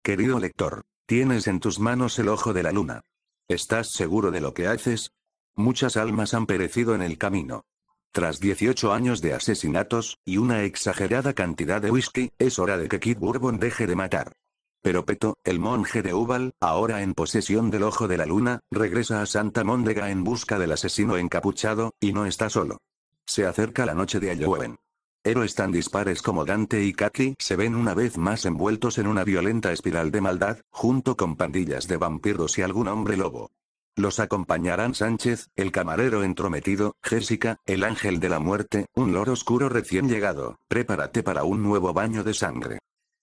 Querido lector, tienes en tus manos el ojo de la luna. ¿Estás seguro de lo que haces? Muchas almas han perecido en el camino. Tras 18 años de asesinatos, y una exagerada cantidad de whisky, es hora de que Kid Bourbon deje de matar. Pero Peto, el monje de Ubal, ahora en posesión del ojo de la luna, regresa a Santa Móndega en busca del asesino encapuchado, y no está solo. Se acerca la noche de Halloween. Héroes tan dispares como Dante y Katy se ven una vez más envueltos en una violenta espiral de maldad, junto con pandillas de vampiros y algún hombre lobo. Los acompañarán Sánchez, el camarero entrometido, Jessica, el ángel de la muerte, un lord oscuro recién llegado. Prepárate para un nuevo baño de sangre.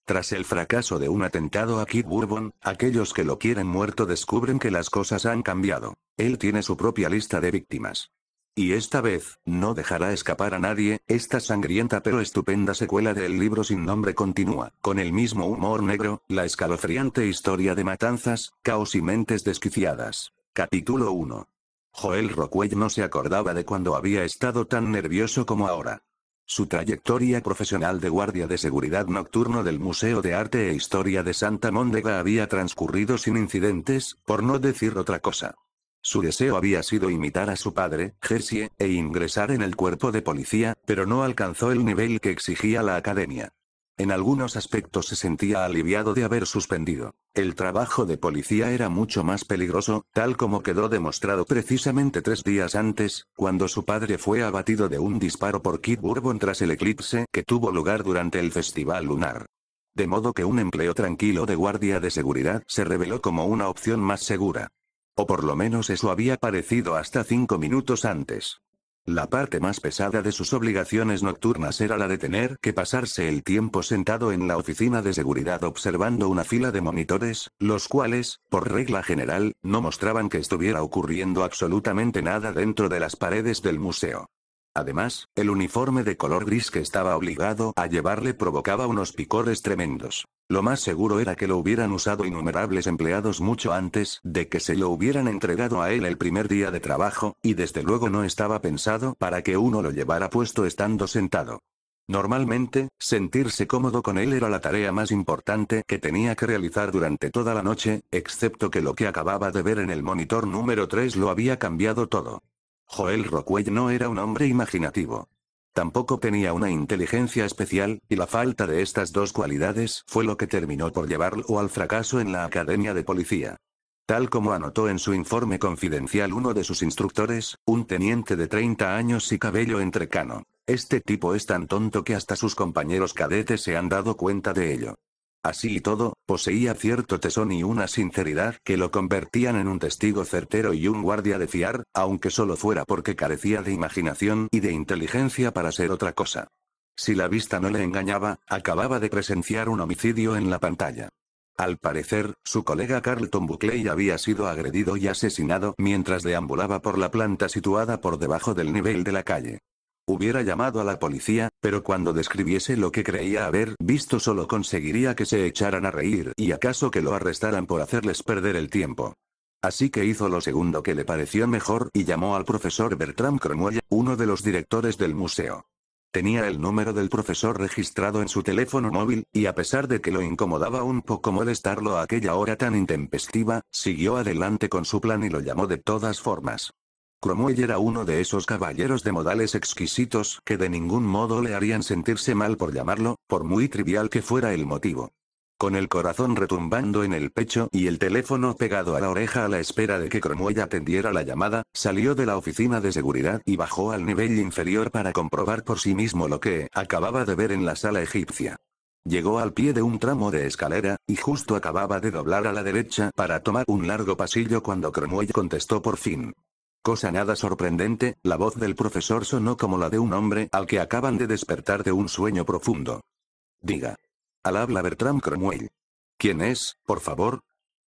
Tras el fracaso de un atentado a Kid Bourbon, aquellos que lo quieren muerto descubren que las cosas han cambiado. Él tiene su propia lista de víctimas. Y esta vez, no dejará escapar a nadie. Esta sangrienta pero estupenda secuela del libro sin nombre continúa, con el mismo humor negro, la escalofriante historia de matanzas, caos y mentes desquiciadas. Capítulo 1. Joel Rockwell no se acordaba de cuando había estado tan nervioso como ahora. Su trayectoria profesional de guardia de seguridad nocturno del Museo de Arte e Historia de Santa Móndega había transcurrido sin incidentes, por no decir otra cosa. Su deseo había sido imitar a su padre, Jesse, e ingresar en el cuerpo de policía, pero no alcanzó el nivel que exigía la academia. En algunos aspectos se sentía aliviado de haber suspendido. El trabajo de policía era mucho más peligroso, tal como quedó demostrado precisamente 3 días antes, cuando su padre fue abatido de un disparo por Kid Bourbon tras el eclipse que tuvo lugar durante el festival lunar. De modo que un empleo tranquilo de guardia de seguridad se reveló como una opción más segura. O por lo menos eso había parecido hasta 5 minutos antes. La parte más pesada de sus obligaciones nocturnas era la de tener que pasarse el tiempo sentado en la oficina de seguridad observando una fila de monitores, los cuales, por regla general, no mostraban que estuviera ocurriendo absolutamente nada dentro de las paredes del museo. Además, el uniforme de color gris que estaba obligado a llevarle provocaba unos picores tremendos. Lo más seguro era que lo hubieran usado innumerables empleados mucho antes de que se lo hubieran entregado a él el primer día de trabajo, y desde luego no estaba pensado para que uno lo llevara puesto estando sentado. Normalmente, sentirse cómodo con él era la tarea más importante que tenía que realizar durante toda la noche, excepto que lo que acababa de ver en el monitor número 3 lo había cambiado todo. Joel Rockwell no era un hombre imaginativo. Tampoco tenía una inteligencia especial, y la falta de estas dos cualidades fue lo que terminó por llevarlo al fracaso en la academia de policía. Tal como anotó en su informe confidencial uno de sus instructores, un teniente de 30 años y cabello entrecano. Este tipo es tan tonto que hasta sus compañeros cadetes se han dado cuenta de ello. Así y todo, poseía cierto tesón y una sinceridad que lo convertían en un testigo certero y un guardia de fiar, aunque solo fuera porque carecía de imaginación y de inteligencia para ser otra cosa. Si la vista no le engañaba, acababa de presenciar un homicidio en la pantalla. Al parecer, su colega Carlton Buckley había sido agredido y asesinado mientras deambulaba por la planta situada por debajo del nivel de la calle. Hubiera llamado a la policía, pero cuando describiese lo que creía haber visto solo conseguiría que se echaran a reír y acaso que lo arrestaran por hacerles perder el tiempo. Así que hizo lo segundo que le pareció mejor y llamó al profesor Bertram Cromwell, uno de los directores del museo. Tenía el número del profesor registrado en su teléfono móvil, y a pesar de que lo incomodaba un poco molestarlo a aquella hora tan intempestiva, siguió adelante con su plan y lo llamó de todas formas. Cromwell era uno de esos caballeros de modales exquisitos que de ningún modo le harían sentirse mal por llamarlo, por muy trivial que fuera el motivo. Con el corazón retumbando en el pecho y el teléfono pegado a la oreja a la espera de que Cromwell atendiera la llamada, salió de la oficina de seguridad y bajó al nivel inferior para comprobar por sí mismo lo que acababa de ver en la sala egipcia. Llegó al pie de un tramo de escalera, y justo acababa de doblar a la derecha para tomar un largo pasillo cuando Cromwell contestó por fin. Cosa nada sorprendente, la voz del profesor sonó como la de un hombre al que acaban de despertar de un sueño profundo. Diga. Al habla Bertram Cromwell. ¿Quién es, por favor?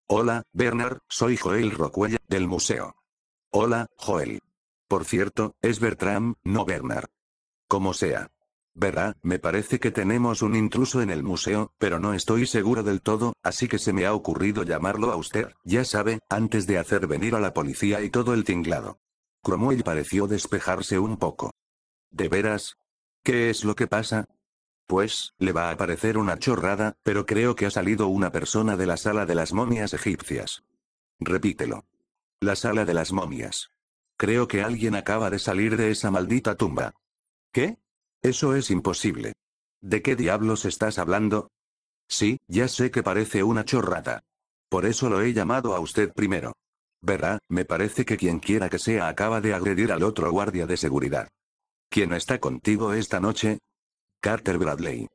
Hola, Bernard, soy Joel Rockwell, del museo. Hola, Joel. Por cierto, es Bertram, no Bernard. Como sea. Verá, me parece que tenemos un intruso en el museo, pero no estoy seguro del todo, así que se me ha ocurrido llamarlo a usted, ya sabe, antes de hacer venir a la policía y todo el tinglado. Cromwell pareció despejarse un poco. ¿De veras? ¿Qué es lo que pasa? Pues, le va a parecer una chorrada, pero creo que ha salido una persona de la sala de las momias egipcias. Repítelo. La sala de las momias. Creo que alguien acaba de salir de esa maldita tumba. ¿Qué? Eso es imposible. ¿De qué diablos estás hablando? Sí, ya sé que parece una chorrada. Por eso lo he llamado a usted primero. Verá, me parece que quien quiera que sea acaba de agredir al otro guardia de seguridad. ¿Quién está contigo esta noche? Carter Bradley.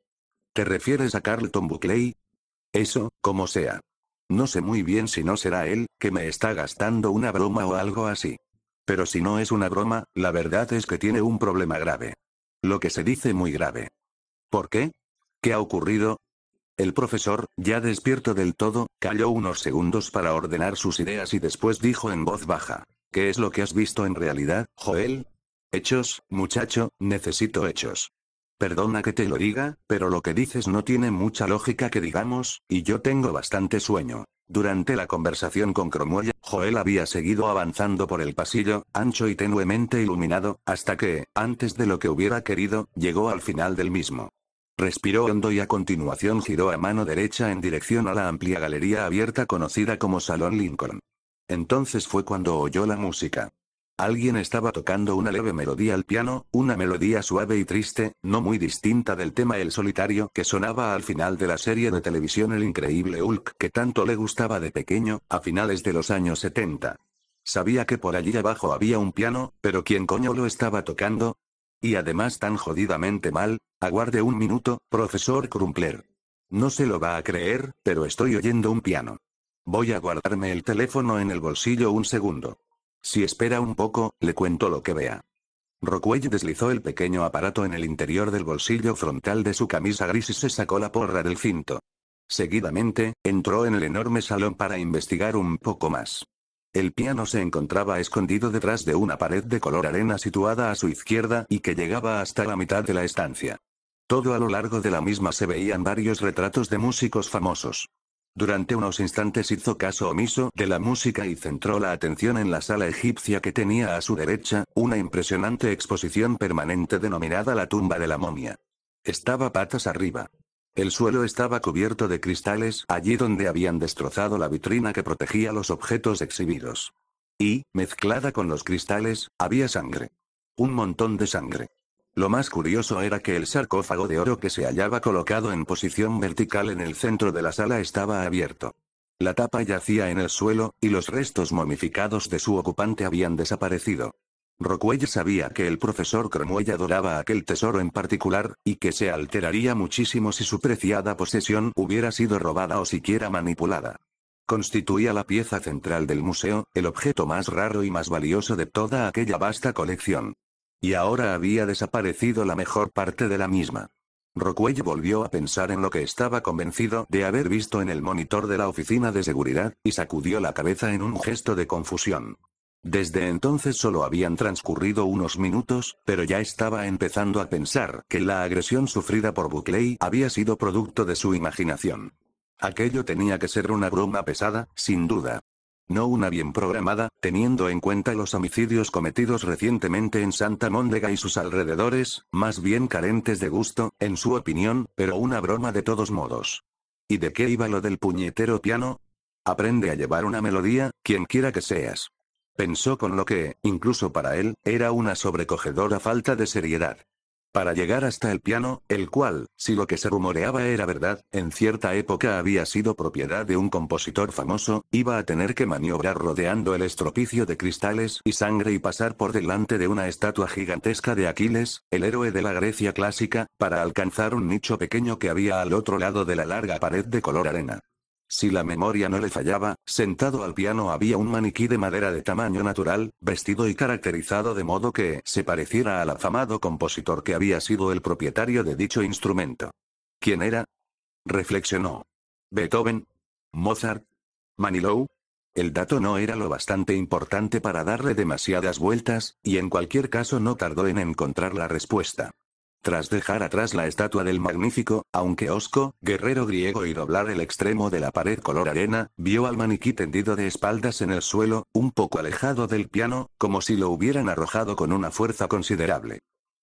¿Te refieres a Carlton Buckley? Eso, como sea. No sé muy bien si no será él, que me está gastando una broma o algo así. Pero si no es una broma, la verdad es que tiene un problema grave. Lo que se dice muy grave. ¿Por qué? ¿Qué ha ocurrido? El profesor, ya despierto del todo, calló unos segundos para ordenar sus ideas y después dijo en voz baja. ¿Qué es lo que has visto en realidad, Joel? Hechos, muchacho, necesito hechos. Perdona que te lo diga, pero lo que dices no tiene mucha lógica que digamos, y yo tengo bastante sueño. Durante la conversación con Cromwell, Joel había seguido avanzando por el pasillo, ancho y tenuemente iluminado, hasta que, antes de lo que hubiera querido, llegó al final del mismo. Respiró hondo y a continuación giró a mano derecha en dirección a la amplia galería abierta conocida como Salón Lincoln. Entonces fue cuando oyó la música. Alguien estaba tocando una leve melodía al piano, una melodía suave y triste, no muy distinta del tema El Solitario que sonaba al final de la serie de televisión El Increíble Hulk que tanto le gustaba de pequeño, a finales de los años 70. Sabía que por allí abajo había un piano, pero ¿quién coño lo estaba tocando? Y además tan jodidamente mal. Aguarde un minuto, profesor Crumpler. No se lo va a creer, pero estoy oyendo un piano. Voy a guardarme el teléfono en el bolsillo un segundo. Si espera un poco, le cuento lo que vea. Rockwell deslizó el pequeño aparato en el interior del bolsillo frontal de su camisa gris y se sacó la porra del cinto. Seguidamente, entró en el enorme salón para investigar un poco más. El piano se encontraba escondido detrás de una pared de color arena situada a su izquierda y que llegaba hasta la mitad de la estancia. Todo a lo largo de la misma se veían varios retratos de músicos famosos. Durante unos instantes hizo caso omiso de la música y centró la atención en la sala egipcia que tenía a su derecha, una impresionante exposición permanente denominada la tumba de la momia. Estaba patas arriba. El suelo estaba cubierto de cristales, allí donde habían destrozado la vitrina que protegía los objetos exhibidos. Y, mezclada con los cristales, había sangre. Un montón de sangre. Lo más curioso era que el sarcófago de oro que se hallaba colocado en posición vertical en el centro de la sala estaba abierto. La tapa yacía en el suelo, y los restos momificados de su ocupante habían desaparecido. Rockwell sabía que el profesor Cromwell adoraba aquel tesoro en particular, y que se alteraría muchísimo si su preciada posesión hubiera sido robada o siquiera manipulada. Constituía la pieza central del museo, el objeto más raro y más valioso de toda aquella vasta colección. Y ahora había desaparecido la mejor parte de la misma. Rockwell volvió a pensar en lo que estaba convencido de haber visto en el monitor de la oficina de seguridad, y sacudió la cabeza en un gesto de confusión. Desde entonces solo habían transcurrido unos minutos, pero ya estaba empezando a pensar que la agresión sufrida por Buckley había sido producto de su imaginación. Aquello tenía que ser una broma pesada, sin duda. No una bien programada, teniendo en cuenta los homicidios cometidos recientemente en Santa Móndega y sus alrededores, más bien carentes de gusto, en su opinión, pero una broma de todos modos. ¿Y de qué iba lo del puñetero piano? Aprende a llevar una melodía, quien quiera que seas. Pensó con lo que, incluso para él, era una sobrecogedora falta de seriedad. Para llegar hasta el piano, el cual, si lo que se rumoreaba era verdad, en cierta época había sido propiedad de un compositor famoso, iba a tener que maniobrar rodeando el estropicio de cristales y sangre y pasar por delante de una estatua gigantesca de Aquiles, el héroe de la Grecia clásica, para alcanzar un nicho pequeño que había al otro lado de la larga pared de color arena. Si la memoria no le fallaba, sentado al piano había un maniquí de madera de tamaño natural, vestido y caracterizado de modo que se pareciera al afamado compositor que había sido el propietario de dicho instrumento. ¿Quién era? Reflexionó. ¿Beethoven? ¿Mozart? ¿Manilow? El dato no era lo bastante importante para darle demasiadas vueltas, y en cualquier caso no tardó en encontrar la respuesta. Tras dejar atrás la estatua del magnífico, aunque hosco, guerrero griego y doblar el extremo de la pared color arena, vio al maniquí tendido de espaldas en el suelo, un poco alejado del piano, como si lo hubieran arrojado con una fuerza considerable.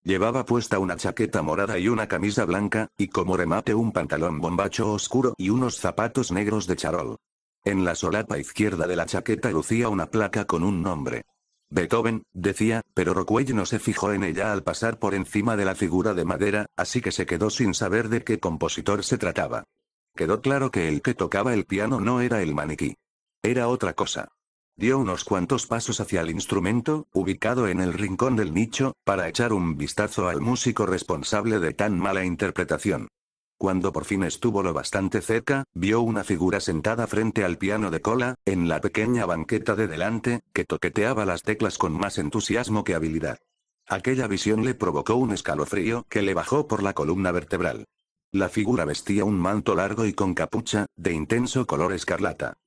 Llevaba puesta una chaqueta morada y una camisa blanca, y como remate un pantalón bombacho oscuro y unos zapatos negros de charol. En la solapa izquierda de la chaqueta lucía una placa con un nombre. Beethoven, decía, pero Rockwell no se fijó en ella al pasar por encima de la figura de madera, así que se quedó sin saber de qué compositor se trataba. Quedó claro que el que tocaba el piano no era el maniquí. Era otra cosa. Dio unos cuantos pasos hacia el instrumento, ubicado en el rincón del nicho, para echar un vistazo al músico responsable de tan mala interpretación. Cuando por fin estuvo lo bastante cerca, vio una figura sentada frente al piano de cola, en la pequeña banqueta de delante, que toqueteaba las teclas con más entusiasmo que habilidad. Aquella visión le provocó un escalofrío que le bajó por la columna vertebral. La figura vestía un manto largo y con capucha, de intenso color escarlata.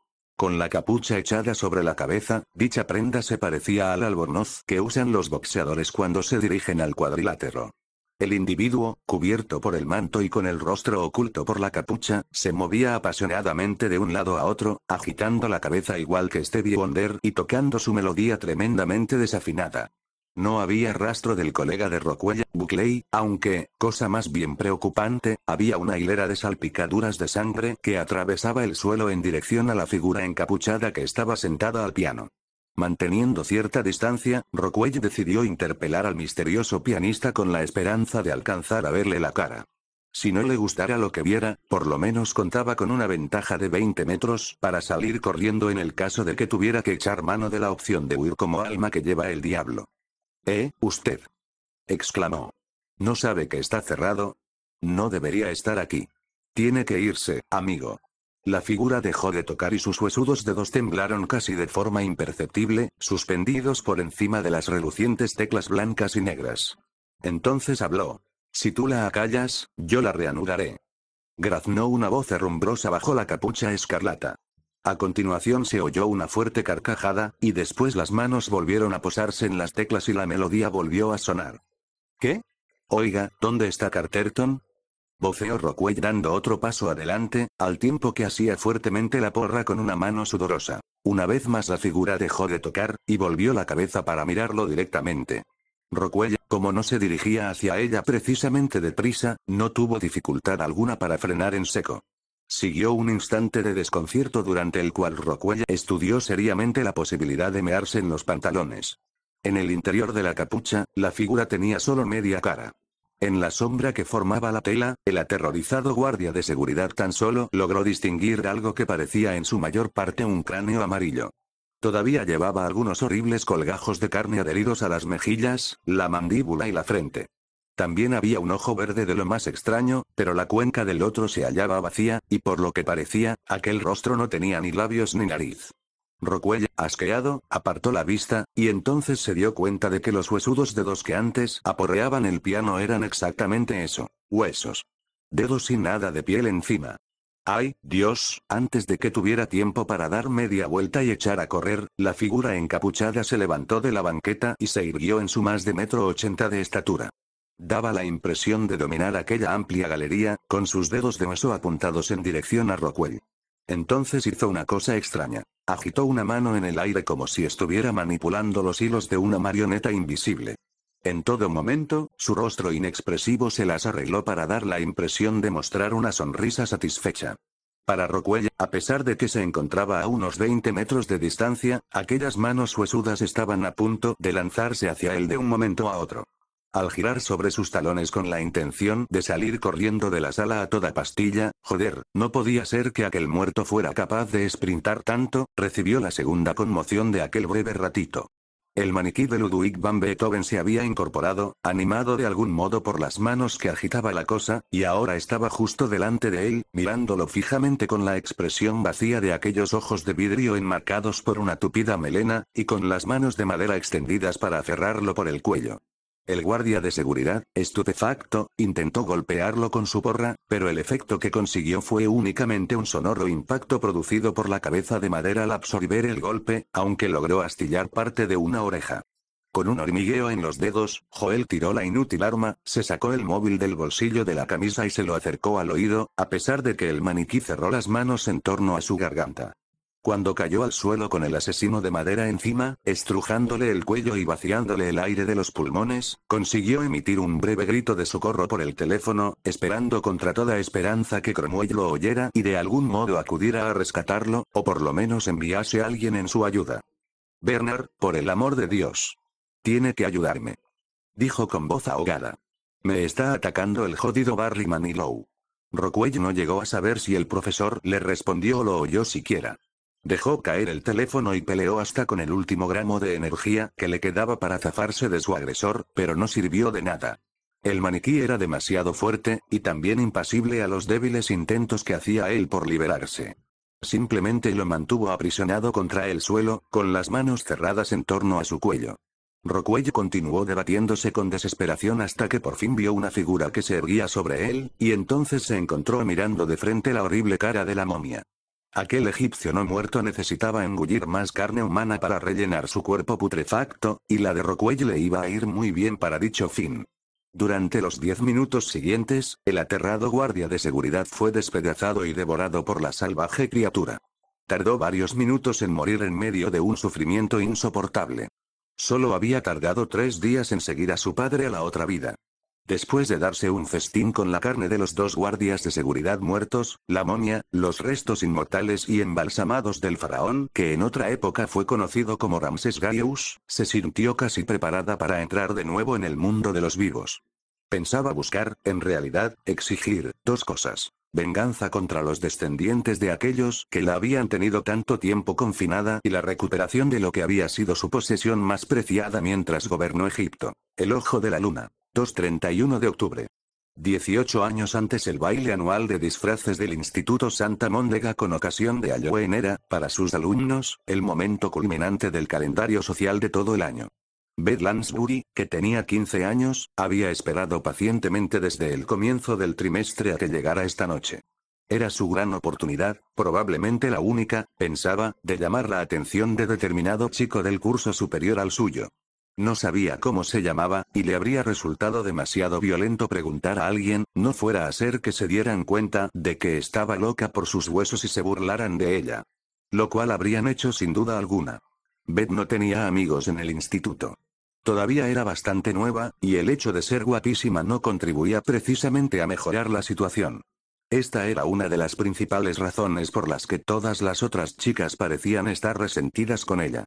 Con la capucha echada sobre la cabeza, dicha prenda se parecía al albornoz que usan los boxeadores cuando se dirigen al cuadrilátero. El individuo, cubierto por el manto y con el rostro oculto por la capucha, se movía apasionadamente de un lado a otro, agitando la cabeza igual que Stevie Wonder y tocando su melodía tremendamente desafinada. No había rastro del colega de Rockwell, Buckley, aunque, cosa más bien preocupante, había una hilera de salpicaduras de sangre que atravesaba el suelo en dirección a la figura encapuchada que estaba sentada al piano. Manteniendo cierta distancia, Rockwell decidió interpelar al misterioso pianista con la esperanza de alcanzar a verle la cara. Si no le gustara lo que viera, por lo menos contaba con una ventaja de 20 metros para salir corriendo en el caso de que tuviera que echar mano de la opción de huir como alma que lleva el diablo. Usted. Exclamó. ¿No sabe que está cerrado? No debería estar aquí. Tiene que irse, amigo. La figura dejó de tocar y sus huesudos dedos temblaron casi de forma imperceptible, suspendidos por encima de las relucientes teclas blancas y negras. Entonces habló. Si tú la acallas, yo la reanudaré. Graznó una voz herrumbrosa bajo la capucha escarlata. A continuación se oyó una fuerte carcajada, y después las manos volvieron a posarse en las teclas y la melodía volvió a sonar. ¿Qué? Oiga, ¿dónde está Carterton? Voceó Rockwell dando otro paso adelante, al tiempo que hacía fuertemente la porra con una mano sudorosa. Una vez más la figura dejó de tocar, y volvió la cabeza para mirarlo directamente. Rockwell, como no se dirigía hacia ella precisamente deprisa, no tuvo dificultad alguna para frenar en seco. Siguió un instante de desconcierto durante el cual Rockwell estudió seriamente la posibilidad de mearse en los pantalones. En el interior de la capucha, la figura tenía solo media cara. En la sombra que formaba la tela, el aterrorizado guardia de seguridad tan solo logró distinguir algo que parecía en su mayor parte un cráneo amarillo. Todavía llevaba algunos horribles colgajos de carne adheridos a las mejillas, la mandíbula y la frente. También había un ojo verde de lo más extraño, pero la cuenca del otro se hallaba vacía, y por lo que parecía, aquel rostro no tenía ni labios ni nariz. Rockwell, asqueado, apartó la vista, y entonces se dio cuenta de que los huesudos dedos que antes aporreaban el piano eran exactamente eso, huesos. Dedos sin nada de piel encima. ¡Ay, Dios! Antes de que tuviera tiempo para dar media vuelta y echar a correr, la figura encapuchada se levantó de la banqueta y se irguió en su más de 1,80 m de estatura. Daba la impresión de dominar aquella amplia galería, con sus dedos de hueso apuntados en dirección a Rockwell. Entonces hizo una cosa extraña. Agitó una mano en el aire como si estuviera manipulando los hilos de una marioneta invisible. En todo momento, su rostro inexpresivo se las arregló para dar la impresión de mostrar una sonrisa satisfecha. Para Rockwell, a pesar de que se encontraba a unos 20 metros de distancia, aquellas manos huesudas estaban a punto de lanzarse hacia él de un momento a otro. Al girar sobre sus talones con la intención de salir corriendo de la sala a toda pastilla, joder, no podía ser que aquel muerto fuera capaz de sprintar tanto, recibió la segunda conmoción de aquel breve ratito. El maniquí de Ludwig van Beethoven se había incorporado, animado de algún modo por las manos que agitaba la cosa, y ahora estaba justo delante de él, mirándolo fijamente con la expresión vacía de aquellos ojos de vidrio enmarcados por una tupida melena, y con las manos de madera extendidas para aferrarlo por el cuello. El guardia de seguridad, estupefacto, intentó golpearlo con su porra, pero el efecto que consiguió fue únicamente un sonoro impacto producido por la cabeza de madera al absorber el golpe, aunque logró astillar parte de una oreja. Con un hormigueo en los dedos, Joel tiró la inútil arma, se sacó el móvil del bolsillo de la camisa y se lo acercó al oído, a pesar de que el maniquí cerró las manos en torno a su garganta. Cuando cayó al suelo con el asesino de madera encima, estrujándole el cuello y vaciándole el aire de los pulmones, consiguió emitir un breve grito de socorro por el teléfono, esperando contra toda esperanza que Cromwell lo oyera y de algún modo acudiera a rescatarlo, o por lo menos enviase a alguien en su ayuda. Bernard, por el amor de Dios. Tiene que ayudarme. Dijo con voz ahogada. Me está atacando el jodido Barry Manilow. Rockwell no llegó a saber si el profesor le respondió o lo oyó siquiera. Dejó caer el teléfono y peleó hasta con el último gramo de energía que le quedaba para zafarse de su agresor, pero no sirvió de nada. El maniquí era demasiado fuerte, y también impasible a los débiles intentos que hacía él por liberarse. Simplemente lo mantuvo aprisionado contra el suelo, con las manos cerradas en torno a su cuello. Rockwell continuó debatiéndose con desesperación hasta que por fin vio una figura que se erguía sobre él, y entonces se encontró mirando de frente la horrible cara de la momia. Aquel egipcio no muerto necesitaba engullir más carne humana para rellenar su cuerpo putrefacto, y la de Rockwell le iba a ir muy bien para dicho fin. Durante los 10 minutos siguientes, el aterrado guardia de seguridad fue despedazado y devorado por la salvaje criatura. Tardó varios minutos en morir en medio de un sufrimiento insoportable. Solo había tardado 3 días en seguir a su padre a la otra vida. Después de darse un festín con la carne de los 2 guardias de seguridad muertos, la momia, los restos inmortales y embalsamados del faraón, que en otra época fue conocido como Ramsés Gaius, se sintió casi preparada para entrar de nuevo en el mundo de los vivos. Pensaba buscar, en realidad, exigir, 2 cosas. Venganza contra los descendientes de aquellos que la habían tenido tanto tiempo confinada y la recuperación de lo que había sido su posesión más preciada mientras gobernó Egipto, el ojo de la luna. 31 de octubre. 18 años antes el baile anual de disfraces del Instituto Santa Móndega con ocasión de Halloween era, para sus alumnos, el momento culminante del calendario social de todo el año. Beth Lansbury, que tenía 15 años, había esperado pacientemente desde el comienzo del trimestre a que llegara esta noche. Era su gran oportunidad, probablemente la única, pensaba, de llamar la atención de determinado chico del curso superior al suyo. No sabía cómo se llamaba, y le habría resultado demasiado violento preguntar a alguien, no fuera a ser que se dieran cuenta de que estaba loca por sus huesos y se burlaran de ella. Lo cual habrían hecho sin duda alguna. Beth no tenía amigos en el instituto. Todavía era bastante nueva, y el hecho de ser guapísima no contribuía precisamente a mejorar la situación. Esta era una de las principales razones por las que todas las otras chicas parecían estar resentidas con ella.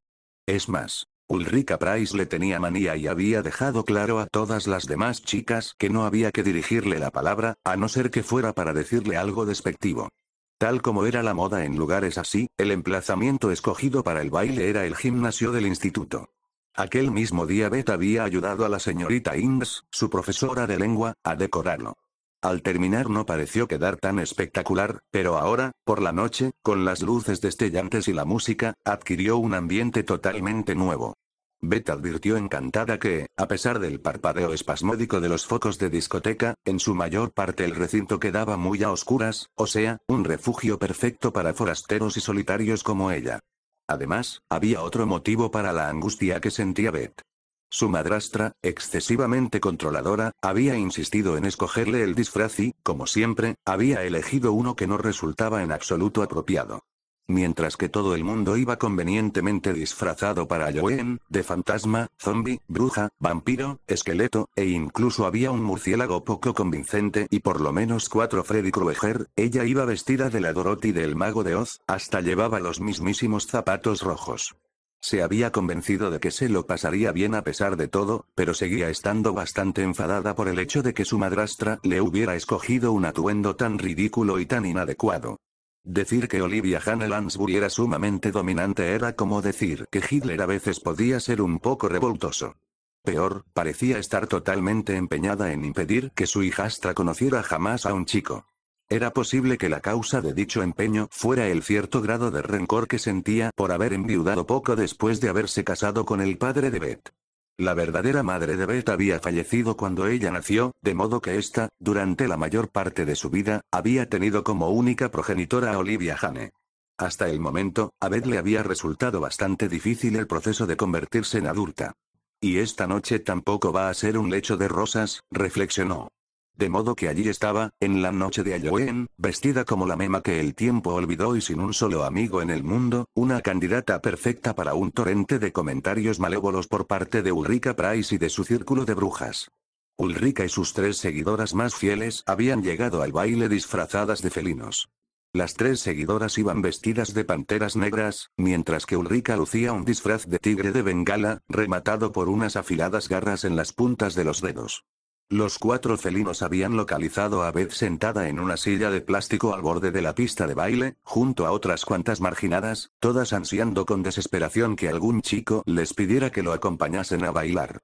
Es más, Ulrika Price le tenía manía y había dejado claro a todas las demás chicas que no había que dirigirle la palabra, a no ser que fuera para decirle algo despectivo. Tal como era la moda en lugares así, el emplazamiento escogido para el baile era el gimnasio del instituto. Aquel mismo día Beth había ayudado a la señorita Ings, su profesora de lengua, a decorarlo. Al terminar no pareció quedar tan espectacular, pero ahora, por la noche, con las luces destellantes y la música, adquirió un ambiente totalmente nuevo. Beth advirtió encantada que, a pesar del parpadeo espasmódico de los focos de discoteca, en su mayor parte el recinto quedaba muy a oscuras, o sea, un refugio perfecto para forasteros y solitarios como ella. Además, había otro motivo para la angustia que sentía Beth. Su madrastra, excesivamente controladora, había insistido en escogerle el disfraz y, como siempre, había elegido uno que no resultaba en absoluto apropiado. Mientras que todo el mundo iba convenientemente disfrazado para Halloween, de fantasma, zombi, bruja, vampiro, esqueleto, e incluso había un murciélago poco convincente y por lo menos 4 Freddy Krueger, ella iba vestida de la Dorothy del Mago de Oz, hasta llevaba los mismísimos zapatos rojos. Se había convencido de que se lo pasaría bien a pesar de todo, pero seguía estando bastante enfadada por el hecho de que su madrastra le hubiera escogido un atuendo tan ridículo y tan inadecuado. Decir que Olivia Hannah Lansbury era sumamente dominante era como decir que Hitler a veces podía ser un poco revoltoso. Peor, parecía estar totalmente empeñada en impedir que su hijastra conociera jamás a un chico. Era posible que la causa de dicho empeño fuera el cierto grado de rencor que sentía por haber enviudado poco después de haberse casado con el padre de Beth. La verdadera madre de Beth había fallecido cuando ella nació, de modo que ésta, durante la mayor parte de su vida, había tenido como única progenitora a Olivia Hannah. Hasta el momento, a Beth le había resultado bastante difícil el proceso de convertirse en adulta. Y esta noche tampoco va a ser un lecho de rosas, reflexionó. De modo que allí estaba, en la noche de Halloween, vestida como la mema que el tiempo olvidó y sin un solo amigo en el mundo, una candidata perfecta para un torrente de comentarios malévolos por parte de Ulrika Price y de su círculo de brujas. Ulrika y sus 3 seguidoras más fieles habían llegado al baile disfrazadas de felinos. Las 3 seguidoras iban vestidas de panteras negras, mientras que Ulrika lucía un disfraz de tigre de Bengala, rematado por unas afiladas garras en las puntas de los dedos. Los 4 felinos habían localizado a Beth sentada en una silla de plástico al borde de la pista de baile, junto a otras cuantas marginadas, todas ansiando con desesperación que algún chico les pidiera que lo acompañasen a bailar.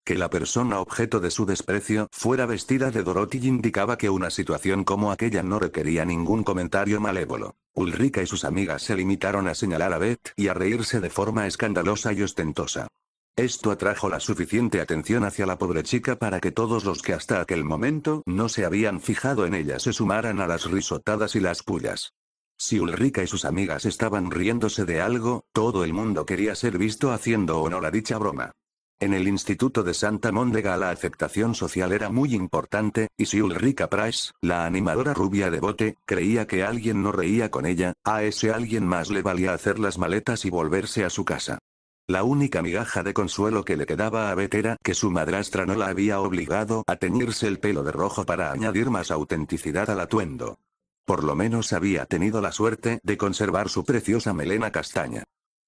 Que la persona objeto de su desprecio fuera vestida de Dorothy indicaba que una situación como aquella no requería ningún comentario malévolo. Ulrika y sus amigas se limitaron a señalar a Beth y a reírse de forma escandalosa y ostentosa. Esto atrajo la suficiente atención hacia la pobre chica para que todos los que hasta aquel momento no se habían fijado en ella se sumaran a las risotadas y las pullas. Si Ulrika y sus amigas estaban riéndose de algo, todo el mundo quería ser visto haciendo honor a dicha broma. En el instituto de Santa Mónica la aceptación social era muy importante, y si Ulrika Price, la animadora rubia de bote, creía que alguien no reía con ella, a ese alguien más le valía hacer las maletas y volverse a su casa. La única migaja de consuelo que le quedaba a Beth era que su madrastra no la había obligado a teñirse el pelo de rojo para añadir más autenticidad al atuendo. Por lo menos había tenido la suerte de conservar su preciosa melena castaña.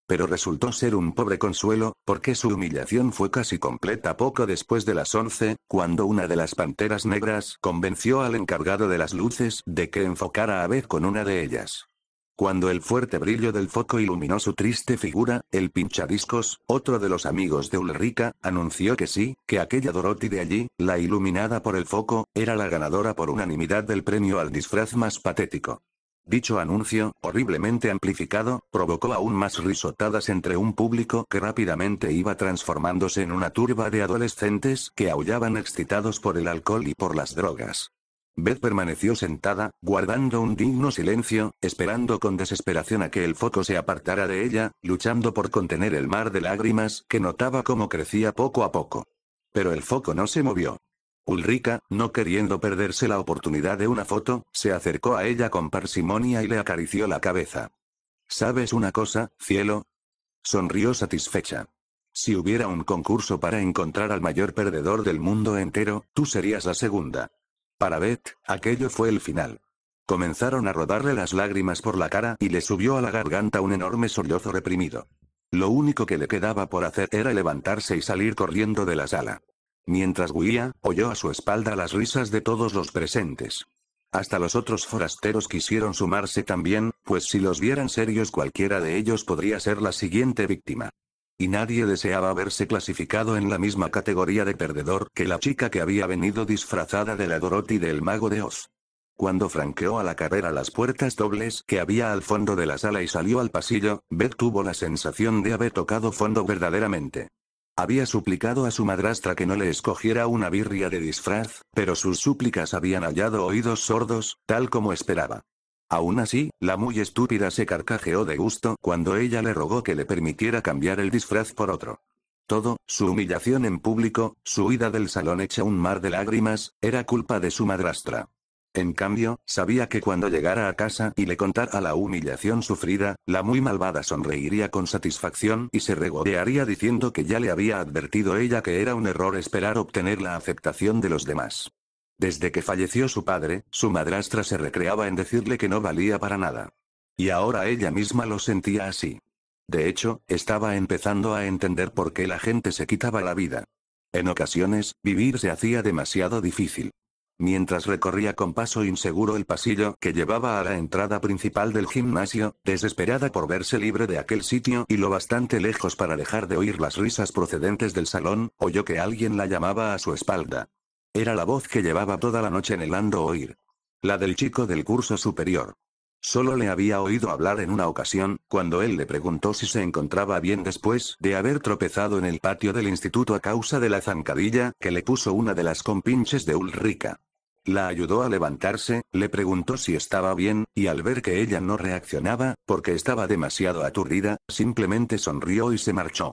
Pero resultó ser un pobre consuelo, porque su humillación fue casi completa poco después de las 11, cuando una de las panteras negras convenció al encargado de las luces de que enfocara a Beth con una de ellas. Cuando el fuerte brillo del foco iluminó su triste figura, el pinchadiscos, otro de los amigos de Ulrika, anunció que sí, que aquella Dorothy de allí, la iluminada por el foco, era la ganadora por unanimidad del premio al disfraz más patético. Dicho anuncio, horriblemente amplificado, provocó aún más risotadas entre un público que rápidamente iba transformándose en una turba de adolescentes que aullaban excitados por el alcohol y por las drogas. Beth permaneció sentada, guardando un digno silencio, esperando con desesperación a que el foco se apartara de ella, luchando por contener el mar de lágrimas que notaba cómo crecía poco a poco. Pero el foco no se movió. Ulrika, no queriendo perderse la oportunidad de una foto, se acercó a ella con parsimonia y le acarició la cabeza. ¿Sabes una cosa, cielo? Sonrió satisfecha. Si hubiera un concurso para encontrar al mayor perdedor del mundo entero, tú serías la segunda. Para Beth, aquello fue el final. Comenzaron a rodarle las lágrimas por la cara y le subió a la garganta un enorme sollozo reprimido. Lo único que le quedaba por hacer era levantarse y salir corriendo de la sala. Mientras huía, oyó a su espalda las risas de todos los presentes. Hasta los otros forasteros quisieron sumarse también, pues si los vieran serios cualquiera de ellos podría ser la siguiente víctima. Y nadie deseaba verse clasificado en la misma categoría de perdedor que la chica que había venido disfrazada de la Dorothy del Mago de Oz. Cuando franqueó a la carrera las puertas dobles que había al fondo de la sala y salió al pasillo, Beth tuvo la sensación de haber tocado fondo verdaderamente. Había suplicado a su madrastra que no le escogiera una birria de disfraz, pero sus súplicas habían hallado oídos sordos, tal como esperaba. Aún así, la muy estúpida se carcajeó de gusto cuando ella le rogó que le permitiera cambiar el disfraz por otro. Todo, su humillación en público, su huida del salón hecha un mar de lágrimas, era culpa de su madrastra. En cambio, sabía que cuando llegara a casa y le contara la humillación sufrida, la muy malvada sonreiría con satisfacción y se regodearía diciendo que ya le había advertido ella que era un error esperar obtener la aceptación de los demás. Desde que falleció su padre, su madrastra se recreaba en decirle que no valía para nada. Y ahora ella misma lo sentía así. De hecho, estaba empezando a entender por qué la gente se quitaba la vida. En ocasiones, vivir se hacía demasiado difícil. Mientras recorría con paso inseguro el pasillo que llevaba a la entrada principal del gimnasio, desesperada por verse libre de aquel sitio y lo bastante lejos para dejar de oír las risas procedentes del salón, oyó que alguien la llamaba a su espalda. Era la voz que llevaba toda la noche anhelando oír. La del chico del curso superior. Solo le había oído hablar en una ocasión, cuando él le preguntó si se encontraba bien después de haber tropezado en el patio del instituto a causa de la zancadilla que le puso una de las compinches de Ulrika. La ayudó a levantarse, le preguntó si estaba bien, y al ver que ella no reaccionaba, porque estaba demasiado aturdida, simplemente sonrió y se marchó.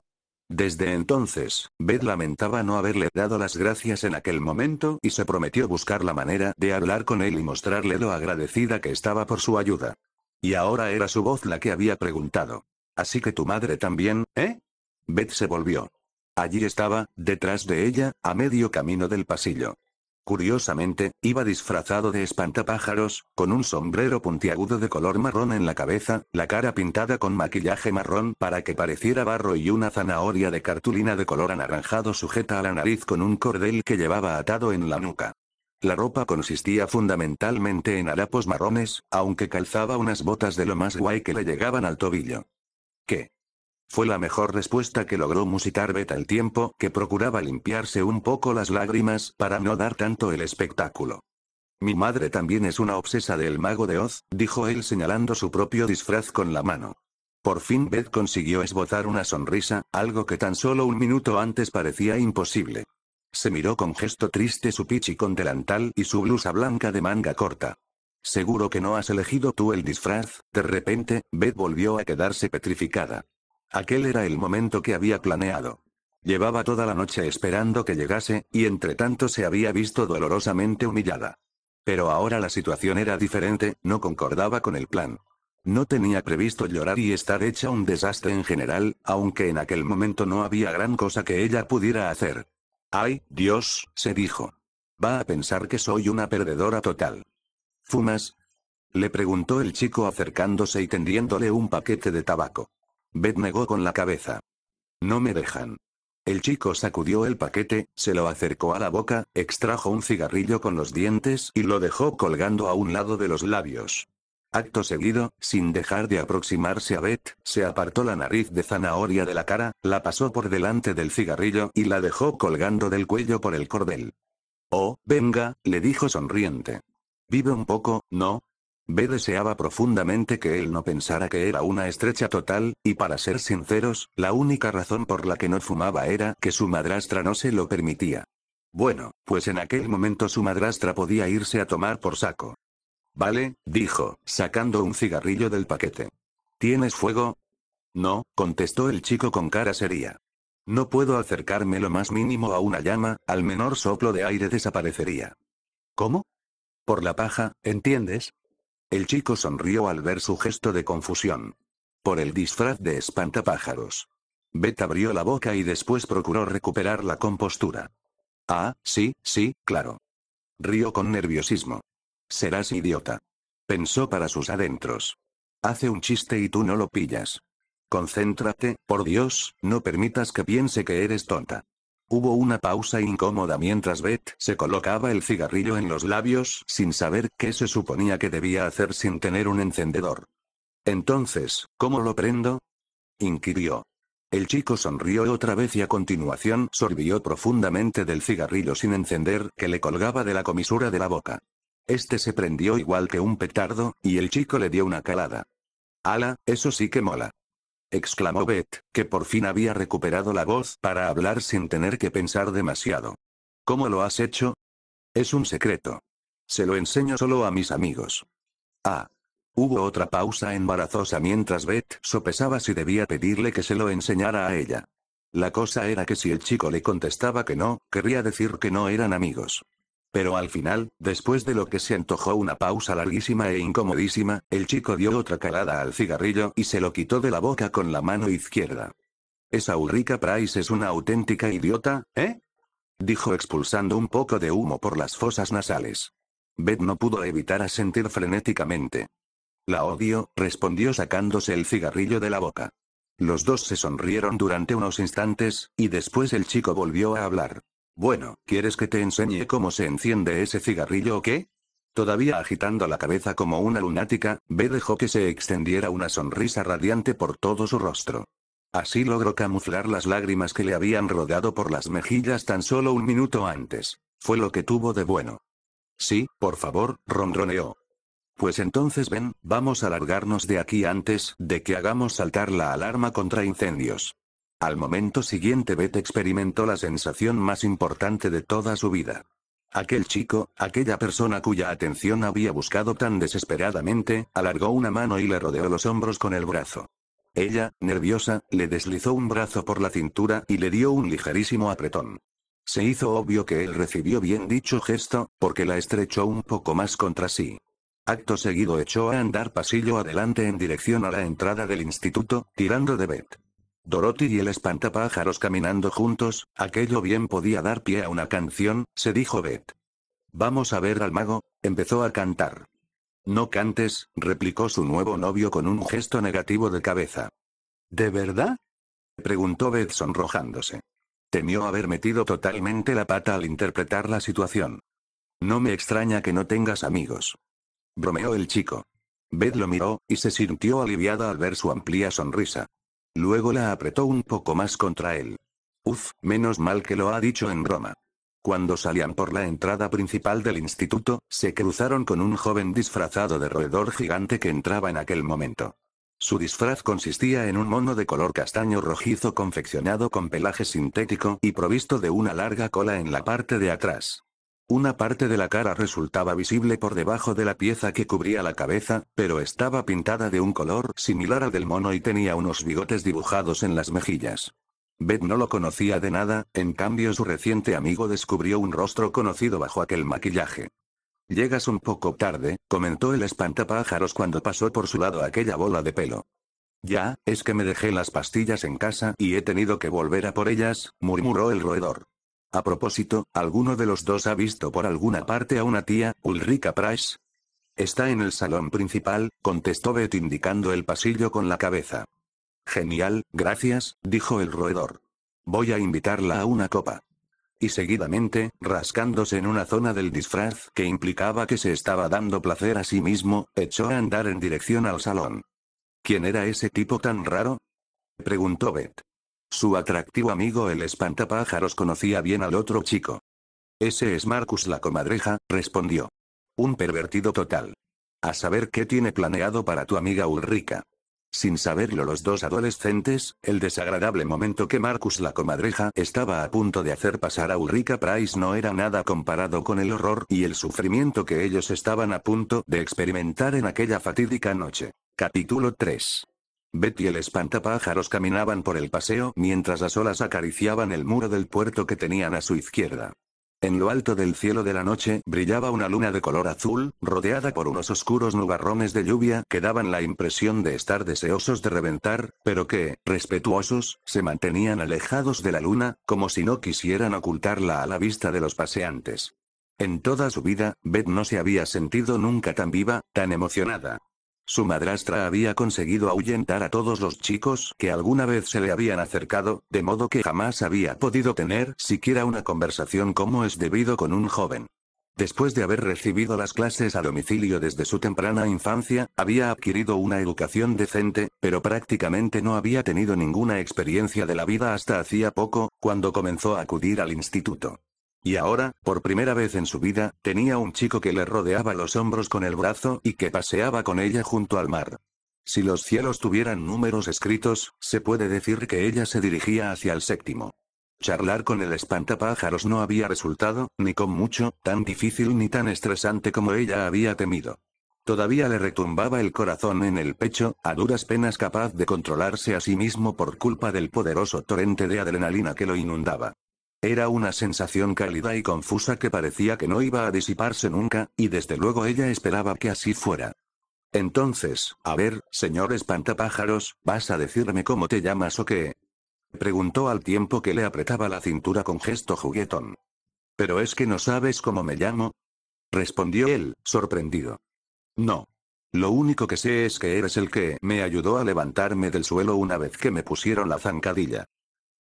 Desde entonces, Beth lamentaba no haberle dado las gracias en aquel momento y se prometió buscar la manera de hablar con él y mostrarle lo agradecida que estaba por su ayuda. Y ahora era su voz la que había preguntado. «¿Así que tu madre también, eh?» Beth se volvió. Allí estaba, detrás de ella, a medio camino del pasillo. Curiosamente, iba disfrazado de espantapájaros, con un sombrero puntiagudo de color marrón en la cabeza, la cara pintada con maquillaje marrón para que pareciera barro y una zanahoria de cartulina de color anaranjado sujeta a la nariz con un cordel que llevaba atado en la nuca. La ropa consistía fundamentalmente en harapos marrones, aunque calzaba unas botas de lo más guay que le llegaban al tobillo. ¿Qué? Fue la mejor respuesta que logró musitar Beth al tiempo que procuraba limpiarse un poco las lágrimas para no dar tanto el espectáculo. Mi madre también es una obsesa del Mago de Oz, dijo él señalando su propio disfraz con la mano. Por fin Beth consiguió esbozar una sonrisa, algo que tan solo un minuto antes parecía imposible. Se miró con gesto triste su pichi con delantal y su blusa blanca de manga corta. «¿Seguro que no has elegido tú el disfraz?» De repente, Beth volvió a quedarse petrificada. Aquel era el momento que había planeado. Llevaba toda la noche esperando que llegase, y entre tanto se había visto dolorosamente humillada. Pero ahora la situación era diferente, no concordaba con el plan. No tenía previsto llorar y estar hecha un desastre en general, aunque en aquel momento no había gran cosa que ella pudiera hacer. «Ay, Dios», se dijo. «Va a pensar que soy una perdedora total». «¿Fumas?», le preguntó el chico acercándose y tendiéndole un paquete de tabaco. Beth negó con la cabeza. «No me dejan». El chico sacudió el paquete, se lo acercó a la boca, extrajo un cigarrillo con los dientes y lo dejó colgando a un lado de los labios. Acto seguido, sin dejar de aproximarse a Beth, se apartó la nariz de zanahoria de la cara, la pasó por delante del cigarrillo y la dejó colgando del cuello por el cordel. «Oh, venga», le dijo sonriente. «Vive un poco, ¿no?» Beth deseaba profundamente que él no pensara que era una estrecha total, y para ser sinceros, la única razón por la que no fumaba era que su madrastra no se lo permitía. Bueno, pues en aquel momento su madrastra podía irse a tomar por saco. «Vale», dijo, sacando un cigarrillo del paquete. «¿Tienes fuego?» «No», contestó el chico con cara seria. «No puedo acercarme lo más mínimo a una llama, al menor soplo de aire desaparecería». «¿Cómo?» «Por la paja, ¿entiendes?» El chico sonrió al ver su gesto de confusión. «Por el disfraz de espantapájaros». Beth abrió la boca y después procuró recuperar la compostura. «Ah, sí, claro». Rió con nerviosismo. «Serás idiota», pensó para sus adentros. «Hace un chiste y tú no lo pillas. Concéntrate, por Dios, no permitas que piense que eres tonta». Hubo una pausa incómoda mientras Beth se colocaba el cigarrillo en los labios sin saber qué se suponía que debía hacer sin tener un encendedor. «Entonces, ¿cómo lo prendo?», inquirió. El chico sonrió otra vez y a continuación sorbió profundamente del cigarrillo sin encender que le colgaba de la comisura de la boca. Este se prendió igual que un petardo, y el chico le dio una calada. «¡Hala, eso sí que mola!», exclamó Beth, que por fin había recuperado la voz para hablar sin tener que pensar demasiado. «¿Cómo lo has hecho?» «Es un secreto. Se lo enseño solo a mis amigos». «Ah». Hubo otra pausa embarazosa mientras Beth sopesaba si debía pedirle que se lo enseñara a ella. La cosa era que si el chico le contestaba que no, querría decir que no eran amigos. Pero al final, después de lo que se antojó una pausa larguísima e incomodísima, el chico dio otra calada al cigarrillo y se lo quitó de la boca con la mano izquierda. «Esa Ulrika Price es una auténtica idiota, ¿eh?», dijo expulsando un poco de humo por las fosas nasales. Beth no pudo evitar asentir frenéticamente. «La odio», respondió sacándose el cigarrillo de la boca. Los dos se sonrieron durante unos instantes, y después el chico volvió a hablar. «Bueno, ¿quieres que te enseñe cómo se enciende ese cigarrillo o qué?». Todavía agitando la cabeza como una lunática, Beth dejó que se extendiera una sonrisa radiante por todo su rostro. Así logró camuflar las lágrimas que le habían rodado por las mejillas tan solo un minuto antes. Fue lo que tuvo de bueno. «Sí, por favor», ronroneó. «Pues entonces ven, vamos a largarnos de aquí antes de que hagamos saltar la alarma contra incendios». Al momento siguiente Beth experimentó la sensación más importante de toda su vida. Aquel chico, aquella persona cuya atención había buscado tan desesperadamente, alargó una mano y le rodeó los hombros con el brazo. Ella, nerviosa, le deslizó un brazo por la cintura y le dio un ligerísimo apretón. Se hizo obvio que él recibió bien dicho gesto, porque la estrechó un poco más contra sí. Acto seguido echó a andar pasillo adelante en dirección a la entrada del instituto, tirando de Beth. Dorothy y el espantapájaros caminando juntos, aquello bien podía dar pie a una canción, se dijo Beth. Vamos a ver al mago, empezó a cantar. No cantes, replicó su nuevo novio con un gesto negativo de cabeza. ¿De verdad? Preguntó Beth sonrojándose. Temió haber metido totalmente la pata al interpretar la situación. No me extraña que no tengas amigos. Bromeó el chico. Beth lo miró, y se sintió aliviada al ver su amplia sonrisa. Luego la apretó un poco más contra él. Uf, menos mal que lo ha dicho en broma. Cuando salían por la entrada principal del instituto, se cruzaron con un joven disfrazado de roedor gigante que entraba en aquel momento. Su disfraz consistía en un mono de color castaño rojizo confeccionado con pelaje sintético y provisto de una larga cola en la parte de atrás. Una parte de la cara resultaba visible por debajo de la pieza que cubría la cabeza, pero estaba pintada de un color similar al del mono y tenía unos bigotes dibujados en las mejillas. Beth no lo conocía de nada, en cambio su reciente amigo descubrió un rostro conocido bajo aquel maquillaje. Llegas un poco tarde, comentó el espantapájaros cuando pasó por su lado aquella bola de pelo. Ya, es que me dejé las pastillas en casa y he tenido que volver a por ellas, murmuró el roedor. A propósito, ¿alguno de los dos ha visto por alguna parte a una tía, Ulrika Price? Está en el salón principal, contestó Beth indicando el pasillo con la cabeza. Genial, gracias, dijo el roedor. Voy a invitarla a una copa. Y seguidamente, rascándose en una zona del disfraz que implicaba que se estaba dando placer a sí mismo, echó a andar en dirección al salón. ¿Quién era ese tipo tan raro? Preguntó Beth. Su atractivo amigo el espantapájaros conocía bien al otro chico. Ese es Marcus la comadreja, respondió. Un pervertido total. A saber qué tiene planeado para tu amiga Ulrika. Sin saberlo los dos adolescentes, el desagradable momento que Marcus la comadreja estaba a punto de hacer pasar a Ulrika Price no era nada comparado con el horror y el sufrimiento que ellos estaban a punto de experimentar en aquella fatídica noche. Capítulo 3. Beth y el espantapájaros caminaban por el paseo mientras las olas acariciaban el muro del puerto que tenían a su izquierda. En lo alto del cielo de la noche brillaba una luna de color azul, rodeada por unos oscuros nubarrones de lluvia que daban la impresión de estar deseosos de reventar, pero que, respetuosos, se mantenían alejados de la luna, como si no quisieran ocultarla a la vista de los paseantes. En toda su vida, Beth no se había sentido nunca tan viva, tan emocionada. Su madrastra había conseguido ahuyentar a todos los chicos que alguna vez se le habían acercado, de modo que jamás había podido tener siquiera una conversación como es debido con un joven. Después de haber recibido las clases a domicilio desde su temprana infancia, había adquirido una educación decente, pero prácticamente no había tenido ninguna experiencia de la vida hasta hacía poco, cuando comenzó a acudir al instituto. Y ahora, por primera vez en su vida, tenía un chico que le rodeaba los hombros con el brazo y que paseaba con ella junto al mar. Si los cielos tuvieran números escritos, se puede decir que ella se dirigía hacia el séptimo. Charlar con el espantapájaros no había resultado, ni con mucho, tan difícil ni tan estresante como ella había temido. Todavía le retumbaba el corazón en el pecho, a duras penas capaz de controlarse a sí mismo por culpa del poderoso torrente de adrenalina que lo inundaba. Era una sensación cálida y confusa que parecía que no iba a disiparse nunca, y desde luego ella esperaba que así fuera. Entonces, a ver, señor espantapájaros, ¿vas a decirme cómo te llamas o qué? Preguntó al tiempo que le apretaba la cintura con gesto juguetón. ¿Pero es que no sabes cómo me llamo? Respondió él, sorprendido. No. Lo único que sé es que eres el que me ayudó a levantarme del suelo una vez que me pusieron la zancadilla.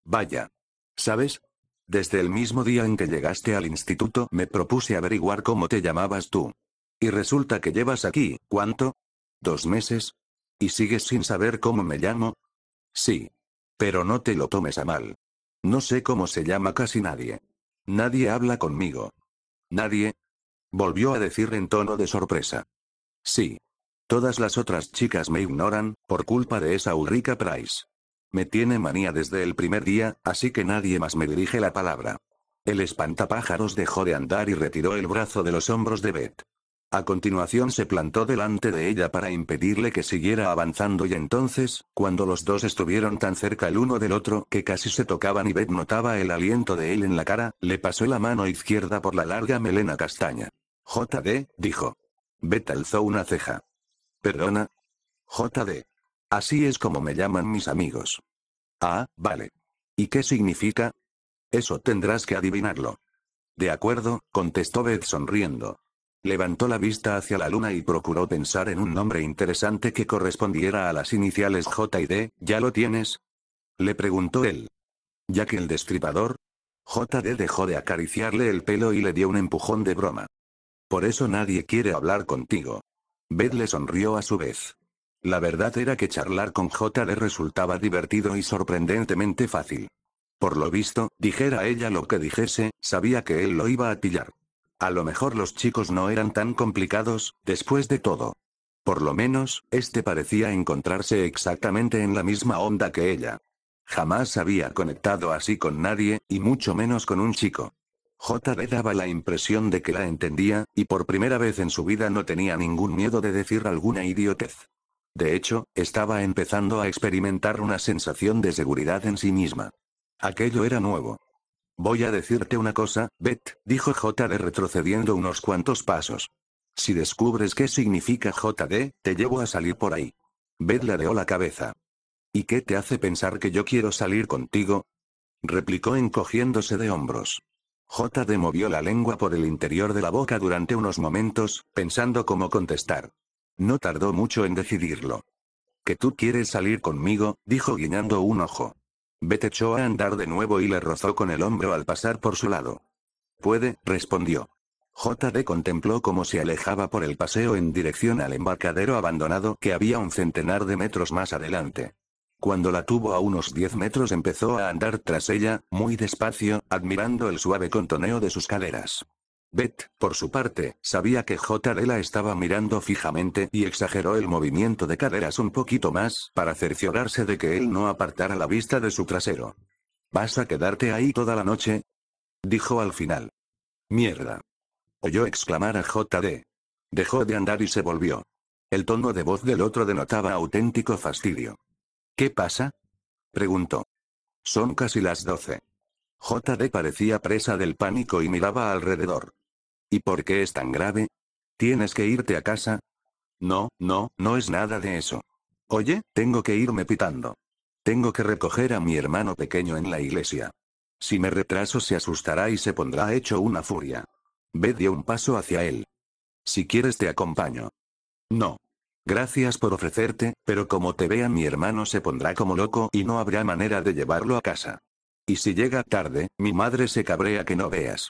Vaya. ¿Sabes? Desde el mismo día en que llegaste al instituto me propuse averiguar cómo te llamabas tú. Y resulta que llevas aquí, ¿cuánto? ¿2 meses? ¿Y sigues sin saber cómo me llamo? Sí. Pero no te lo tomes a mal. No sé cómo se llama casi nadie. Nadie habla conmigo. ¿Nadie? Volvió a decir en tono de sorpresa. Sí. Todas las otras chicas me ignoran, por culpa de esa Ulrika Price. Me tiene manía desde el primer día, así que nadie más me dirige la palabra. El espantapájaros dejó de andar y retiró el brazo de los hombros de Beth. A continuación se plantó delante de ella para impedirle que siguiera avanzando y entonces, cuando los dos estuvieron tan cerca el uno del otro que casi se tocaban y Beth notaba el aliento de él en la cara, le pasó la mano izquierda por la larga melena castaña. JD, dijo. Beth alzó una ceja. ¿Perdona? JD. Así es como me llaman mis amigos. Ah, vale. ¿Y qué significa? Eso tendrás que adivinarlo. De acuerdo, contestó Beth sonriendo. Levantó la vista hacia la luna y procuró pensar en un nombre interesante que correspondiera a las iniciales J y D. ¿Ya lo tienes? Le preguntó él. ¿Ya que el destripador? JD dejó de acariciarle el pelo y le dio un empujón de broma. Por eso nadie quiere hablar contigo. Beth le sonrió a su vez. La verdad era que charlar con JD resultaba divertido y sorprendentemente fácil. Por lo visto, dijera ella lo que dijese, sabía que él lo iba a pillar. A lo mejor los chicos no eran tan complicados, después de todo. Por lo menos, este parecía encontrarse exactamente en la misma onda que ella. Jamás había conectado así con nadie, y mucho menos con un chico. JD daba la impresión de que la entendía, y por primera vez en su vida no tenía ningún miedo de decir alguna idiotez. De hecho, estaba empezando a experimentar una sensación de seguridad en sí misma. Aquello era nuevo. Voy a decirte una cosa, Beth, dijo JD retrocediendo unos cuantos pasos. Si descubres qué significa JD, te llevo a salir por ahí. Beth ladeó la cabeza. ¿Y qué te hace pensar que yo quiero salir contigo? Replicó encogiéndose de hombros. JD movió la lengua por el interior de la boca durante unos momentos, pensando cómo contestar. No tardó mucho en decidirlo. ¿Que tú quieres salir conmigo?, dijo guiñando un ojo. Beth echó a andar de nuevo y le rozó con el hombro al pasar por su lado. Puede, respondió. JD contempló cómo se alejaba por el paseo en dirección al embarcadero abandonado que había un centenar de metros más adelante. Cuando la tuvo a unos 10 metros empezó a andar tras ella, muy despacio, admirando el suave contoneo de sus caderas. Beth, por su parte, sabía que JD la estaba mirando fijamente y exageró el movimiento de caderas un poquito más para cerciorarse de que él no apartara la vista de su trasero. ¿Vas a quedarte ahí toda la noche?, dijo al final. Mierda. Oyó exclamar a JD. Dejó de andar y se volvió. El tono de voz del otro denotaba auténtico fastidio. ¿Qué pasa?, preguntó. Son casi las 12. JD parecía presa del pánico y miraba alrededor. ¿Y por qué es tan grave? ¿Tienes que irte a casa? No, no es nada de eso. Oye, tengo que irme pitando. Tengo que recoger a mi hermano pequeño en la iglesia. Si me retraso se asustará y se pondrá hecho una furia. Beth dio un paso hacia él. Si quieres te acompaño. No. Gracias por ofrecerte, pero como te vea mi hermano se pondrá como loco y no habrá manera de llevarlo a casa. Y si llega tarde, mi madre se cabrea que no veas.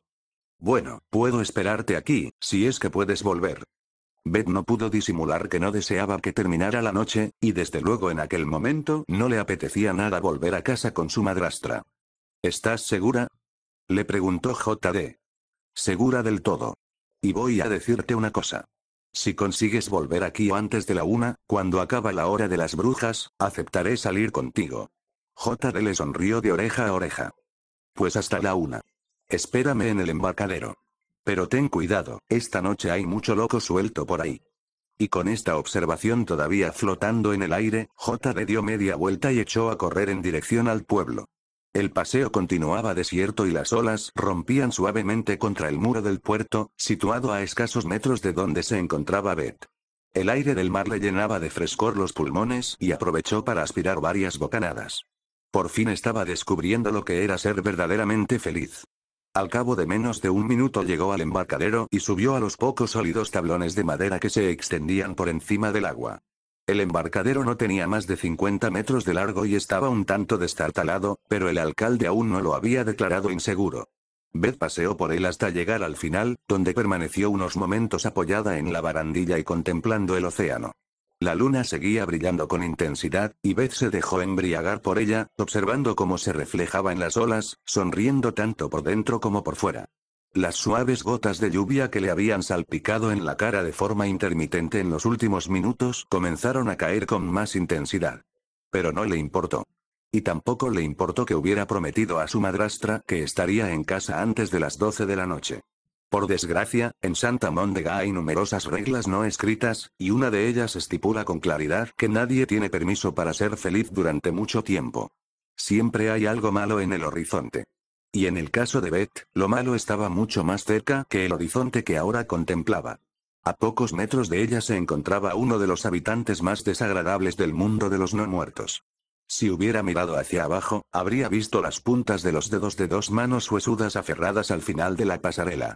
Bueno, puedo esperarte aquí, si es que puedes volver. Beth no pudo disimular que no deseaba que terminara la noche, y desde luego en aquel momento no le apetecía nada volver a casa con su madrastra. ¿Estás segura?, le preguntó JD. Segura del todo. Y voy a decirte una cosa. Si consigues volver aquí antes de la 1, cuando acaba la hora de las brujas, aceptaré salir contigo. JD le sonrió de oreja a oreja. Pues hasta la 1. Espérame en el embarcadero. Pero ten cuidado, esta noche hay mucho loco suelto por ahí. Y con esta observación todavía flotando en el aire, JD dio media vuelta y echó a correr en dirección al pueblo. El paseo continuaba desierto y las olas rompían suavemente contra el muro del puerto, situado a escasos metros de donde se encontraba Beth. El aire del mar le llenaba de frescor los pulmones y aprovechó para aspirar varias bocanadas. Por fin estaba descubriendo lo que era ser verdaderamente feliz. Al cabo de menos de un minuto llegó al embarcadero y subió a los pocos sólidos tablones de madera que se extendían por encima del agua. El embarcadero no tenía más de 50 metros de largo y estaba un tanto destartalado, pero el alcalde aún no lo había declarado inseguro. Beth paseó por él hasta llegar al final, donde permaneció unos momentos apoyada en la barandilla y contemplando el océano. La luna seguía brillando con intensidad, y Beth se dejó embriagar por ella, observando cómo se reflejaba en las olas, sonriendo tanto por dentro como por fuera. Las suaves gotas de lluvia que le habían salpicado en la cara de forma intermitente en los últimos minutos comenzaron a caer con más intensidad. Pero no le importó. Y tampoco le importó que hubiera prometido a su madrastra que estaría en casa antes de las 12 de la noche. Por desgracia, en Santa Móndega hay numerosas reglas no escritas, y una de ellas estipula con claridad que nadie tiene permiso para ser feliz durante mucho tiempo. Siempre hay algo malo en el horizonte. Y en el caso de Beth, lo malo estaba mucho más cerca que el horizonte que ahora contemplaba. A pocos metros de ella se encontraba uno de los habitantes más desagradables del mundo de los no muertos. Si hubiera mirado hacia abajo, habría visto las puntas de los dedos de dos manos huesudas aferradas al final de la pasarela.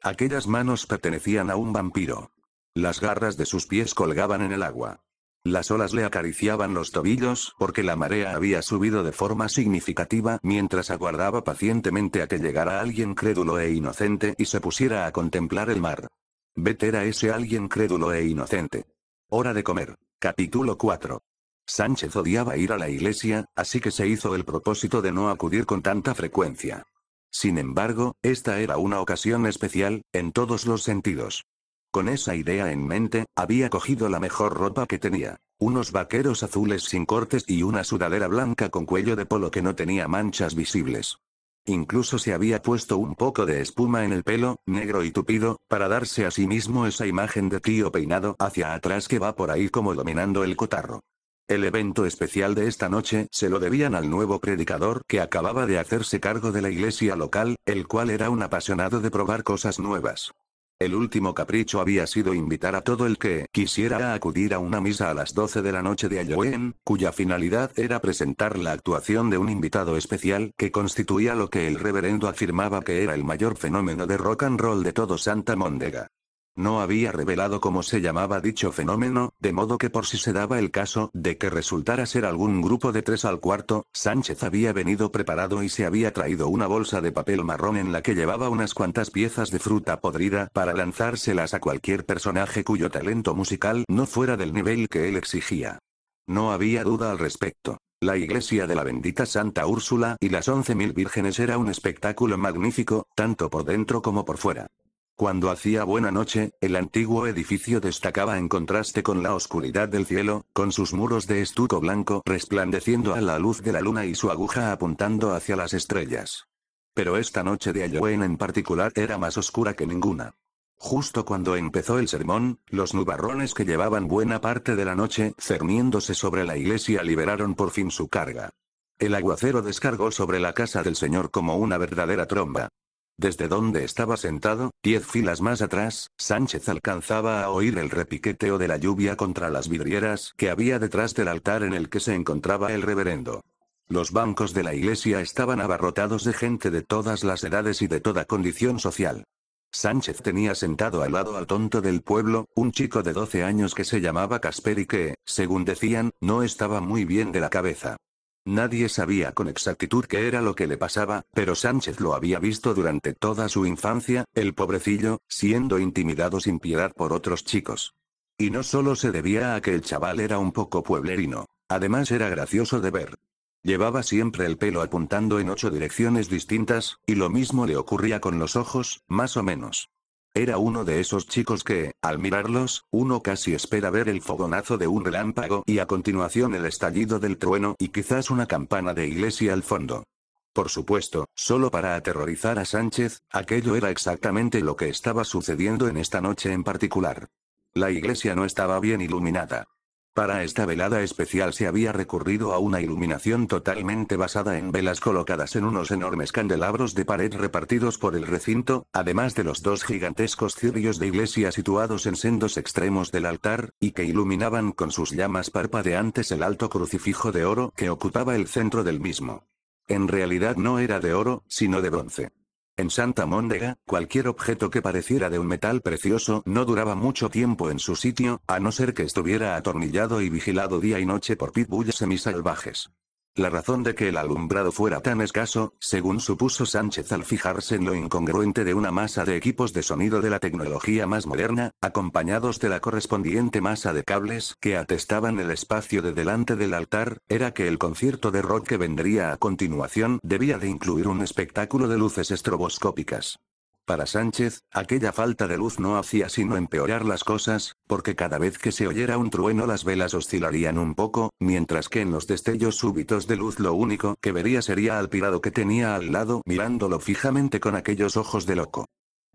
Aquellas manos pertenecían a un vampiro. Las garras de sus pies colgaban en el agua. Las olas le acariciaban los tobillos porque la marea había subido de forma significativa mientras aguardaba pacientemente a que llegara alguien crédulo e inocente y se pusiera a contemplar el mar. Beth era ese alguien crédulo e inocente. Hora de comer. Capítulo 4. Sánchez odiaba ir a la iglesia, así que se hizo el propósito de no acudir con tanta frecuencia. Sin embargo, esta era una ocasión especial, en todos los sentidos. Con esa idea en mente, había cogido la mejor ropa que tenía, unos vaqueros azules sin cortes y una sudadera blanca con cuello de polo que no tenía manchas visibles. Incluso se había puesto un poco de espuma en el pelo, negro y tupido, para darse a sí mismo esa imagen de tío peinado hacia atrás que va por ahí como dominando el cotarro. El evento especial de esta noche se lo debían al nuevo predicador que acababa de hacerse cargo de la iglesia local, el cual era un apasionado de probar cosas nuevas. El último capricho había sido invitar a todo el que quisiera a acudir a una misa a las 12 de la noche de Halloween, cuya finalidad era presentar la actuación de un invitado especial que constituía lo que el reverendo afirmaba que era el mayor fenómeno de rock and roll de todo Santa Móndega. No había revelado cómo se llamaba dicho fenómeno, de modo que por si se daba el caso de que resultara ser algún grupo de 3 al cuarto, Sánchez había venido preparado y se había traído una bolsa de papel marrón en la que llevaba unas cuantas piezas de fruta podrida para lanzárselas a cualquier personaje cuyo talento musical no fuera del nivel que él exigía. No había duda al respecto. La iglesia de la bendita Santa Úrsula y las 11.000 vírgenes era un espectáculo magnífico, tanto por dentro como por fuera. Cuando hacía buena noche, el antiguo edificio destacaba en contraste con la oscuridad del cielo, con sus muros de estuco blanco resplandeciendo a la luz de la luna y su aguja apuntando hacia las estrellas. Pero esta noche de Halloween en particular era más oscura que ninguna. Justo cuando empezó el sermón, los nubarrones que llevaban buena parte de la noche cerniéndose sobre la iglesia liberaron por fin su carga. El aguacero descargó sobre la casa del Señor como una verdadera tromba. Desde donde estaba sentado, 10 filas más atrás, Sánchez alcanzaba a oír el repiqueteo de la lluvia contra las vidrieras que había detrás del altar en el que se encontraba el reverendo. Los bancos de la iglesia estaban abarrotados de gente de todas las edades y de toda condición social. Sánchez tenía sentado al lado al tonto del pueblo, un chico de 12 años que se llamaba Casper y que, según decían, no estaba muy bien de la cabeza. Nadie sabía con exactitud qué era lo que le pasaba, pero Sánchez lo había visto durante toda su infancia, el pobrecillo, siendo intimidado sin piedad por otros chicos. Y no solo se debía a que el chaval era un poco pueblerino, además era gracioso de ver. Llevaba siempre el pelo apuntando en 8 direcciones distintas, y lo mismo le ocurría con los ojos, más o menos. Era uno de esos chicos que, al mirarlos, uno casi espera ver el fogonazo de un relámpago y a continuación el estallido del trueno y quizás una campana de iglesia al fondo. Por supuesto, solo para aterrorizar a Sánchez, aquello era exactamente lo que estaba sucediendo en esta noche en particular. La iglesia no estaba bien iluminada. Para esta velada especial se había recurrido a una iluminación totalmente basada en velas colocadas en unos enormes candelabros de pared repartidos por el recinto, además de los 2 gigantescos cirios de iglesia situados en sendos extremos del altar, y que iluminaban con sus llamas parpadeantes el alto crucifijo de oro que ocupaba el centro del mismo. En realidad no era de oro, sino de bronce. En Santa Móndega, cualquier objeto que pareciera de un metal precioso no duraba mucho tiempo en su sitio, a no ser que estuviera atornillado y vigilado día y noche por pitbulls semisalvajes. La razón de que el alumbrado fuera tan escaso, según supuso Sánchez al fijarse en lo incongruente de una masa de equipos de sonido de la tecnología más moderna, acompañados de la correspondiente masa de cables que atestaban el espacio de delante del altar, era que el concierto de rock que vendría a continuación debía de incluir un espectáculo de luces estroboscópicas. Para Sánchez, aquella falta de luz no hacía sino empeorar las cosas, porque cada vez que se oyera un trueno las velas oscilarían un poco, mientras que en los destellos súbitos de luz lo único que vería sería al pirado que tenía al lado mirándolo fijamente con aquellos ojos de loco.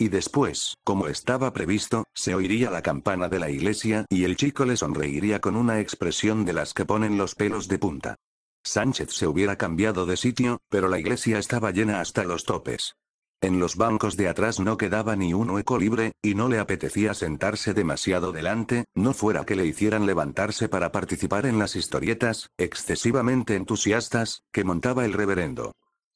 Y después, como estaba previsto, se oiría la campana de la iglesia y el chico le sonreiría con una expresión de las que ponen los pelos de punta. Sánchez se hubiera cambiado de sitio, pero la iglesia estaba llena hasta los topes. En los bancos de atrás no quedaba ni un hueco libre, y no le apetecía sentarse demasiado delante, no fuera que le hicieran levantarse para participar en las historietas, excesivamente entusiastas, que montaba el reverendo.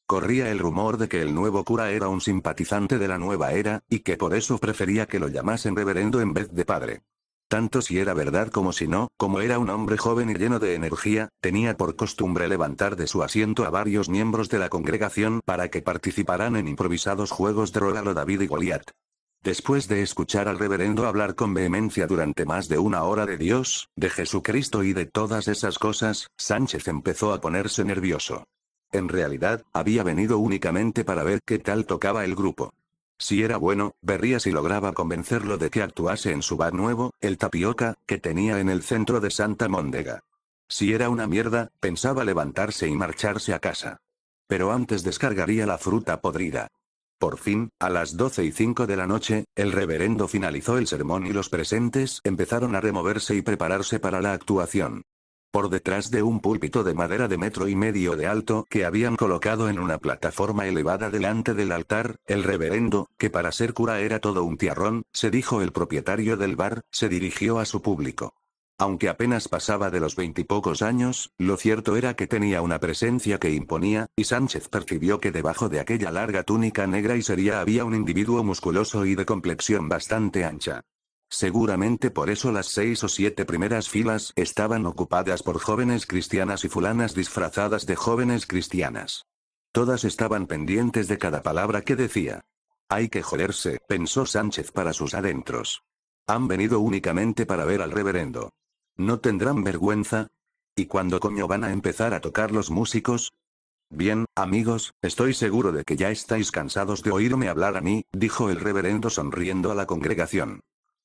Corría el rumor de que el nuevo cura era un simpatizante de la nueva era, y que por eso prefería que lo llamasen reverendo en vez de padre. Tanto si era verdad como si no, como era un hombre joven y lleno de energía, tenía por costumbre levantar de su asiento a varios miembros de la congregación para que participaran en improvisados juegos de rol a lo David y Goliat. Después de escuchar al reverendo hablar con vehemencia durante más de una hora de Dios, de Jesucristo y de todas esas cosas, Sánchez empezó a ponerse nervioso. En realidad, había venido únicamente para ver qué tal tocaba el grupo. Si era bueno, vería si lograba convencerlo de que actuase en su bar nuevo, el Tapioca, que tenía en el centro de Santa Móndega. Si era una mierda, pensaba levantarse y marcharse a casa. Pero antes descargaría la fruta podrida. Por fin, a las 12:05 de la noche, el reverendo finalizó el sermón y los presentes empezaron a removerse y prepararse para la actuación. Por detrás de un púlpito de madera de 1,5 metros de alto que habían colocado en una plataforma elevada delante del altar, el reverendo, que para ser cura era todo un tiarrón, se dijo el propietario del bar, se dirigió a su público. Aunque apenas pasaba de los 20 y pocos años, lo cierto era que tenía una presencia que imponía, y Sánchez percibió que debajo de aquella larga túnica negra y seria había un individuo musculoso y de complexión bastante ancha. Seguramente por eso las 6 o 7 primeras filas estaban ocupadas por jóvenes cristianas y fulanas disfrazadas de jóvenes cristianas. Todas estaban pendientes de cada palabra que decía. Hay que joderse, pensó Sánchez para sus adentros. Han venido únicamente para ver al reverendo. ¿No tendrán vergüenza? ¿Y cuándo coño van a empezar a tocar los músicos? Bien, amigos, estoy seguro de que ya estáis cansados de oírme hablar a mí, dijo el reverendo sonriendo a la congregación.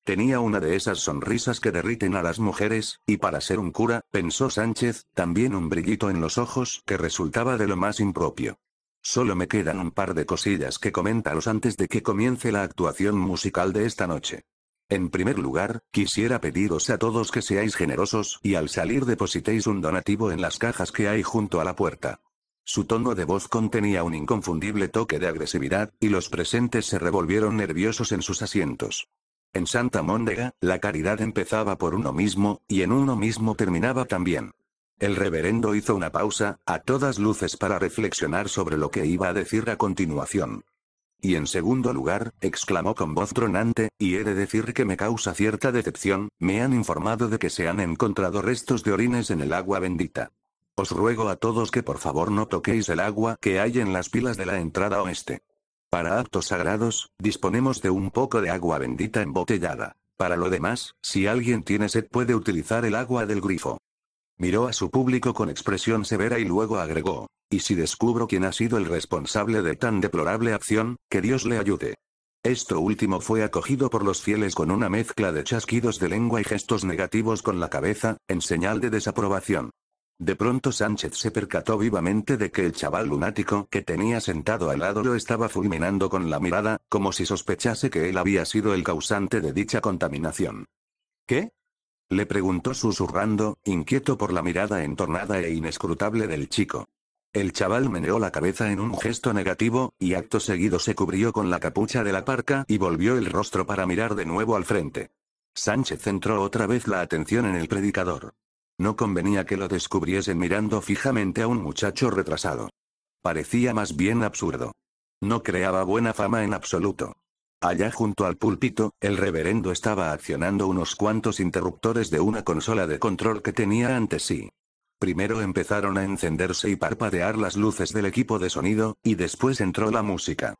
Tenía una de esas sonrisas que derriten a las mujeres, y para ser un cura, pensó Sánchez, también un brillito en los ojos que resultaba de lo más impropio. Solo me quedan un par de cosillas que comentaros antes de que comience la actuación musical de esta noche. En primer lugar, quisiera pediros a todos que seáis generosos y al salir depositéis un donativo en las cajas que hay junto a la puerta. Su tono de voz contenía un inconfundible toque de agresividad, y los presentes se revolvieron nerviosos en sus asientos. En Santa Móndega, la caridad empezaba por uno mismo, y en uno mismo terminaba también. El reverendo hizo una pausa, a todas luces para reflexionar sobre lo que iba a decir a continuación. Y en segundo lugar, exclamó con voz tronante, y he de decir que me causa cierta decepción, me han informado de que se han encontrado restos de orines en el agua bendita. Os ruego a todos que por favor no toquéis el agua que hay en las pilas de la entrada oeste. Para actos sagrados, disponemos de un poco de agua bendita embotellada. Para lo demás, si alguien tiene sed puede utilizar el agua del grifo. Miró a su público con expresión severa y luego agregó, y si descubro quién ha sido el responsable de tan deplorable acción, que Dios le ayude. Esto último fue acogido por los fieles con una mezcla de chasquidos de lengua y gestos negativos con la cabeza, en señal de desaprobación. De pronto Sánchez se percató vivamente de que el chaval lunático que tenía sentado al lado lo estaba fulminando con la mirada, como si sospechase que él había sido el causante de dicha contaminación. ¿Qué? Le preguntó susurrando, inquieto por la mirada entornada e inescrutable del chico. El chaval meneó la cabeza en un gesto negativo, y acto seguido se cubrió con la capucha de la parca y volvió el rostro para mirar de nuevo al frente. Sánchez centró otra vez la atención en el predicador. No convenía que lo descubriesen mirando fijamente a un muchacho retrasado. Parecía más bien absurdo. No creaba buena fama en absoluto. Allá junto al púlpito, el reverendo estaba accionando unos cuantos interruptores de una consola de control que tenía ante sí. Primero empezaron a encenderse y parpadear las luces del equipo de sonido, y después entró la música.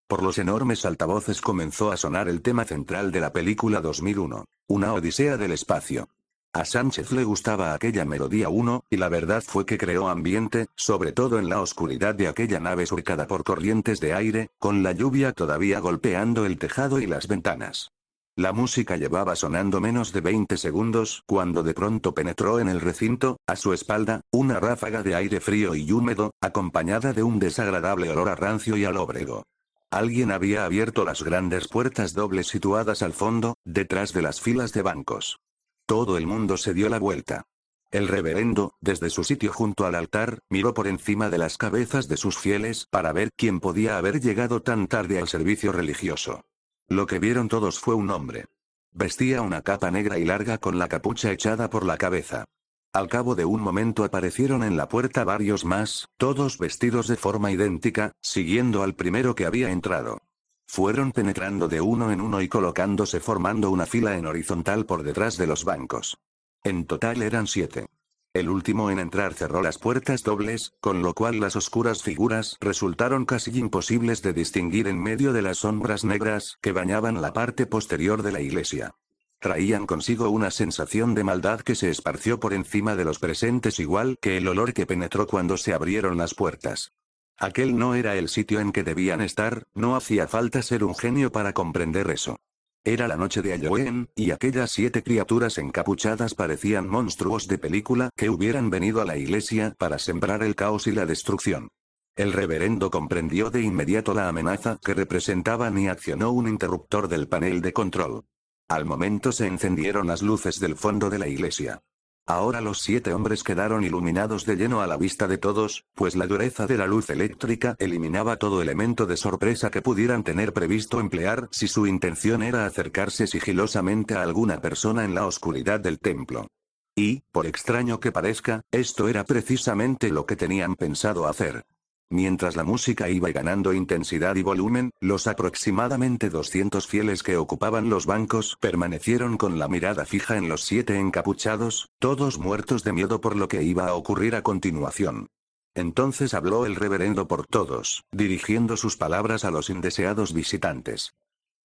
Por los enormes altavoces comenzó a sonar el tema central de la película 2001, Una odisea del espacio. A Sánchez le gustaba aquella melodía y la verdad fue que creó ambiente, sobre todo en la oscuridad de aquella nave surcada por corrientes de aire, con la lluvia todavía golpeando el tejado y las ventanas. La música llevaba sonando menos de 20 segundos, cuando de pronto penetró en el recinto, a su espalda, una ráfaga de aire frío y húmedo, acompañada de un desagradable olor a rancio y a lóbrego. Alguien había abierto las grandes puertas dobles situadas al fondo, detrás de las filas de bancos. Todo el mundo se dio la vuelta. El reverendo, desde su sitio junto al altar, miró por encima de las cabezas de sus fieles para ver quién podía haber llegado tan tarde al servicio religioso. Lo que vieron todos fue un hombre. Vestía una capa negra y larga con la capucha echada por la cabeza. Al cabo de un momento aparecieron en la puerta varios más, todos vestidos de forma idéntica, siguiendo al primero que había entrado. Fueron penetrando de uno en uno y colocándose formando una fila en horizontal por detrás de los bancos. En total eran 7. El último en entrar cerró las puertas dobles, con lo cual las oscuras figuras resultaron casi imposibles de distinguir en medio de las sombras negras que bañaban la parte posterior de la iglesia. Traían consigo una sensación de maldad que se esparció por encima de los presentes igual que el olor que penetró cuando se abrieron las puertas. Aquel no era el sitio en que debían estar, no hacía falta ser un genio para comprender eso. Era la noche de Halloween, y aquellas 7 criaturas encapuchadas parecían monstruos de película que hubieran venido a la iglesia para sembrar el caos y la destrucción. El reverendo comprendió de inmediato la amenaza que representaban y accionó un interruptor del panel de control. Al momento se encendieron las luces del fondo de la iglesia. Ahora los 7 hombres quedaron iluminados de lleno a la vista de todos, pues la dureza de la luz eléctrica eliminaba todo elemento de sorpresa que pudieran tener previsto emplear si su intención era acercarse sigilosamente a alguna persona en la oscuridad del templo. Y, por extraño que parezca, esto era precisamente lo que tenían pensado hacer. Mientras la música iba ganando intensidad y volumen, los aproximadamente 200 fieles que ocupaban los bancos permanecieron con la mirada fija en los 7 encapuchados, todos muertos de miedo por lo que iba a ocurrir a continuación. Entonces habló el reverendo por todos, dirigiendo sus palabras a los indeseados visitantes.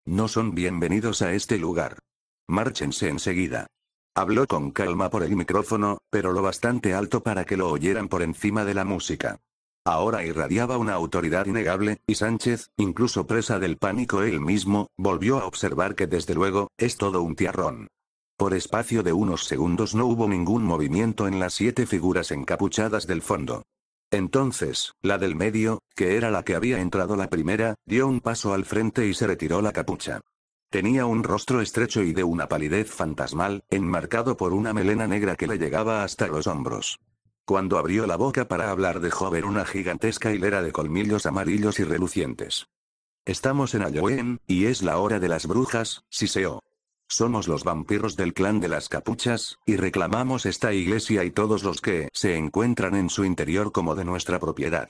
No son bienvenidos a este lugar. Márchense enseguida. Habló con calma por el micrófono, pero lo bastante alto para que lo oyeran por encima de la música. Ahora irradiaba una autoridad innegable, y Sánchez, incluso presa del pánico él mismo, volvió a observar que desde luego, es todo un tiarrón. Por espacio de unos segundos no hubo ningún movimiento en las 7 figuras encapuchadas del fondo. Entonces, la del medio, que era la que había entrado la primera, dio un paso al frente y se retiró la capucha. Tenía un rostro estrecho y de una palidez fantasmal, enmarcado por una melena negra que le llegaba hasta los hombros. Cuando abrió la boca para hablar dejó ver una gigantesca hilera de colmillos amarillos y relucientes. Estamos en Halloween, y es la hora de las brujas, siseó. Somos los vampiros del clan de las capuchas, y reclamamos esta iglesia y todos los que se encuentran en su interior como de nuestra propiedad.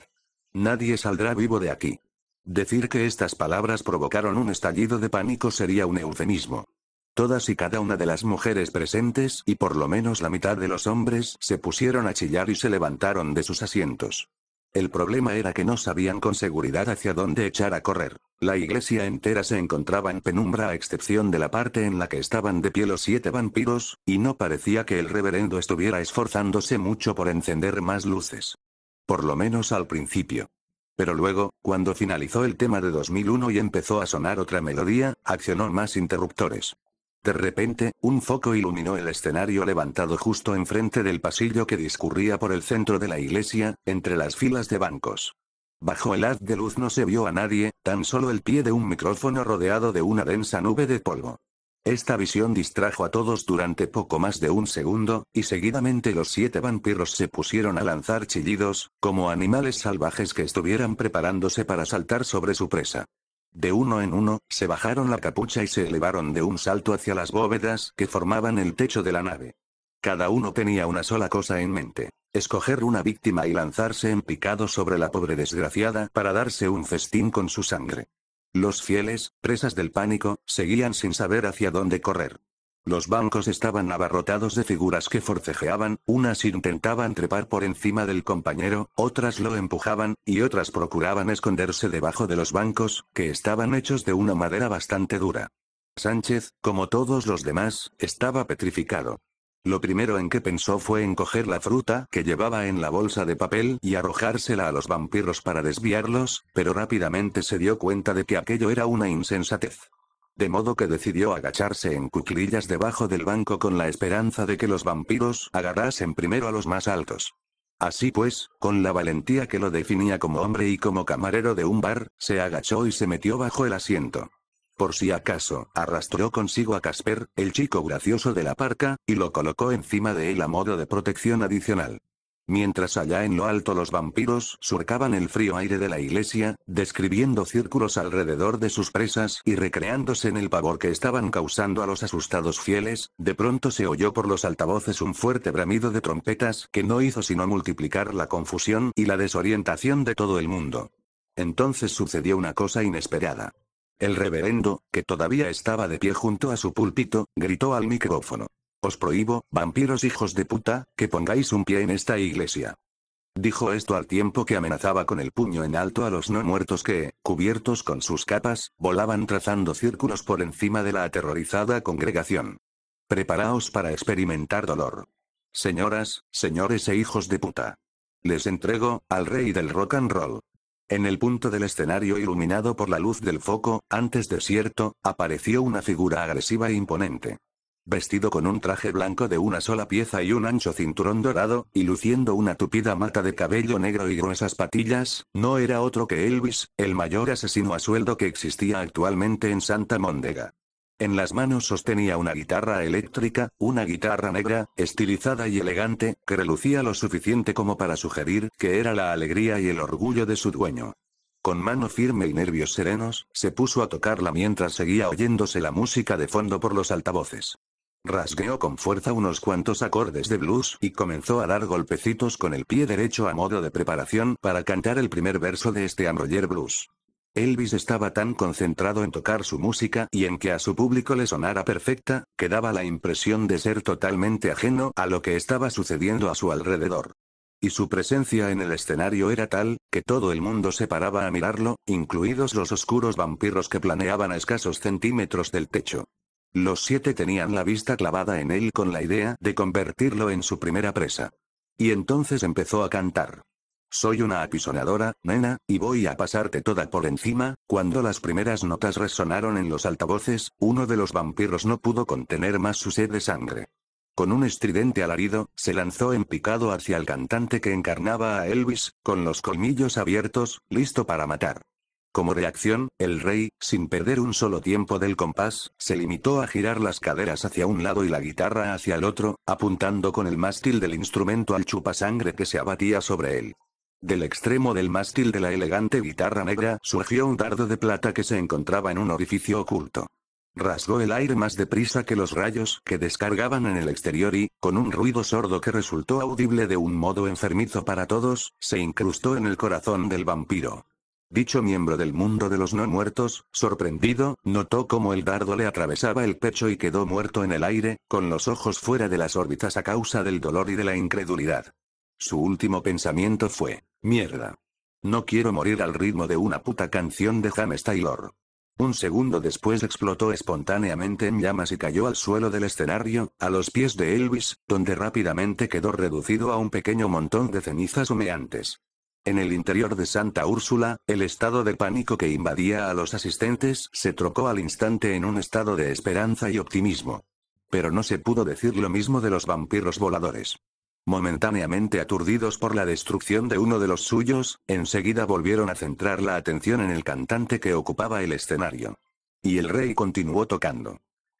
Nadie saldrá vivo de aquí. Decir que estas palabras provocaron un estallido de pánico sería un eufemismo. Todas y cada una de las mujeres presentes y por lo menos la mitad de los hombres se pusieron a chillar y se levantaron de sus asientos. El problema era que no sabían con seguridad hacia dónde echar a correr. La iglesia entera se encontraba en penumbra a excepción de la parte en la que estaban de pie los 7 vampiros, y no parecía que el reverendo estuviera esforzándose mucho por encender más luces. Por lo menos al principio. Pero luego, cuando finalizó el tema de 2001 y empezó a sonar otra melodía, accionó más interruptores. De repente, un foco iluminó el escenario levantado justo enfrente del pasillo que discurría por el centro de la iglesia, entre las filas de bancos. Bajo el haz de luz no se vio a nadie, tan solo el pie de un micrófono rodeado de una densa nube de polvo. Esta visión distrajo a todos durante poco más de un segundo, y seguidamente los 7 vampiros se pusieron a lanzar chillidos, como animales salvajes que estuvieran preparándose para saltar sobre su presa. De uno en uno, se bajaron la capucha y se elevaron de un salto hacia las bóvedas que formaban el techo de la nave. Cada uno tenía una sola cosa en mente: escoger una víctima y lanzarse en picado sobre la pobre desgraciada para darse un festín con su sangre. Los fieles, presas del pánico, seguían sin saber hacia dónde correr. Los bancos estaban abarrotados de figuras que forcejeaban, unas intentaban trepar por encima del compañero, otras lo empujaban, y otras procuraban esconderse debajo de los bancos, que estaban hechos de una madera bastante dura. Sánchez, como todos los demás, estaba petrificado. Lo primero en que pensó fue en coger la fruta que llevaba en la bolsa de papel y arrojársela a los vampiros para desviarlos, pero rápidamente se dio cuenta de que aquello era una insensatez. De modo que decidió agacharse en cuclillas debajo del banco con la esperanza de que los vampiros agarrasen primero a los más altos. Así pues, con la valentía que lo definía como hombre y como camarero de un bar, se agachó y se metió bajo el asiento. Por si acaso, arrastró consigo a Casper, el chico gracioso de la parca, y lo colocó encima de él a modo de protección adicional. Mientras allá en lo alto los vampiros surcaban el frío aire de la iglesia, describiendo círculos alrededor de sus presas y recreándose en el pavor que estaban causando a los asustados fieles, de pronto se oyó por los altavoces un fuerte bramido de trompetas que no hizo sino multiplicar la confusión y la desorientación de todo el mundo. Entonces sucedió una cosa inesperada. El reverendo, que todavía estaba de pie junto a su púlpito, gritó al micrófono. Os prohíbo, vampiros hijos de puta, que pongáis un pie en esta iglesia. Dijo esto al tiempo que amenazaba con el puño en alto a los no muertos que, cubiertos con sus capas, volaban trazando círculos por encima de la aterrorizada congregación. Preparaos para experimentar dolor. Señoras, señores e hijos de puta. Les entrego, al rey del rock and roll. En el punto del escenario iluminado por la luz del foco, antes desierto, apareció una figura agresiva e imponente. Vestido con un traje blanco de una sola pieza y un ancho cinturón dorado, y luciendo una tupida mata de cabello negro y gruesas patillas, no era otro que Elvis, el mayor asesino a sueldo que existía actualmente en Santa Móndega. En las manos sostenía una guitarra eléctrica, una guitarra negra, estilizada y elegante, que relucía lo suficiente como para sugerir que era la alegría y el orgullo de su dueño. Con mano firme y nervios serenos, se puso a tocarla mientras seguía oyéndose la música de fondo por los altavoces. Rasgueó con fuerza unos cuantos acordes de blues y comenzó a dar golpecitos con el pie derecho a modo de preparación para cantar el primer verso de este Amroyer Blues. Elvis estaba tan concentrado en tocar su música y en que a su público le sonara perfecta, que daba la impresión de ser totalmente ajeno a lo que estaba sucediendo a su alrededor. Y su presencia en el escenario era tal, que todo el mundo se paraba a mirarlo, incluidos los oscuros vampiros que planeaban a escasos centímetros del techo. Los 7 tenían la vista clavada en él con la idea de convertirlo en su primera presa. Y entonces empezó a cantar. Soy una apisonadora, nena, y voy a pasarte toda por encima. Cuando las primeras notas resonaron en los altavoces, uno de los vampiros no pudo contener más su sed de sangre. Con un estridente alarido, se lanzó en picado hacia el cantante que encarnaba a Elvis, con los colmillos abiertos, listo para matar. Como reacción, el rey, sin perder un solo tiempo del compás, se limitó a girar las caderas hacia un lado y la guitarra hacia el otro, apuntando con el mástil del instrumento al chupasangre que se abatía sobre él. Del extremo del mástil de la elegante guitarra negra surgió un dardo de plata que se encontraba en un orificio oculto. Rasgó el aire más deprisa que los rayos que descargaban en el exterior y, con un ruido sordo que resultó audible de un modo enfermizo para todos, se incrustó en el corazón del vampiro. Dicho miembro del mundo de los no muertos, sorprendido, notó cómo el dardo le atravesaba el pecho y quedó muerto en el aire, con los ojos fuera de las órbitas a causa del dolor y de la incredulidad. Su último pensamiento fue, mierda. No quiero morir al ritmo de una puta canción de James Taylor. Un segundo después explotó espontáneamente en llamas y cayó al suelo del escenario, a los pies de Elvis, donde rápidamente quedó reducido a un pequeño montón de cenizas humeantes. En el interior de Santa Úrsula, el estado de pánico que invadía a los asistentes se trocó al instante en un estado de esperanza y optimismo. Pero no se pudo decir lo mismo de los vampiros voladores. Momentáneamente aturdidos por la destrucción de uno de los suyos, enseguida volvieron a centrar la atención en el cantante que ocupaba el escenario. Y el rey continuó tocando.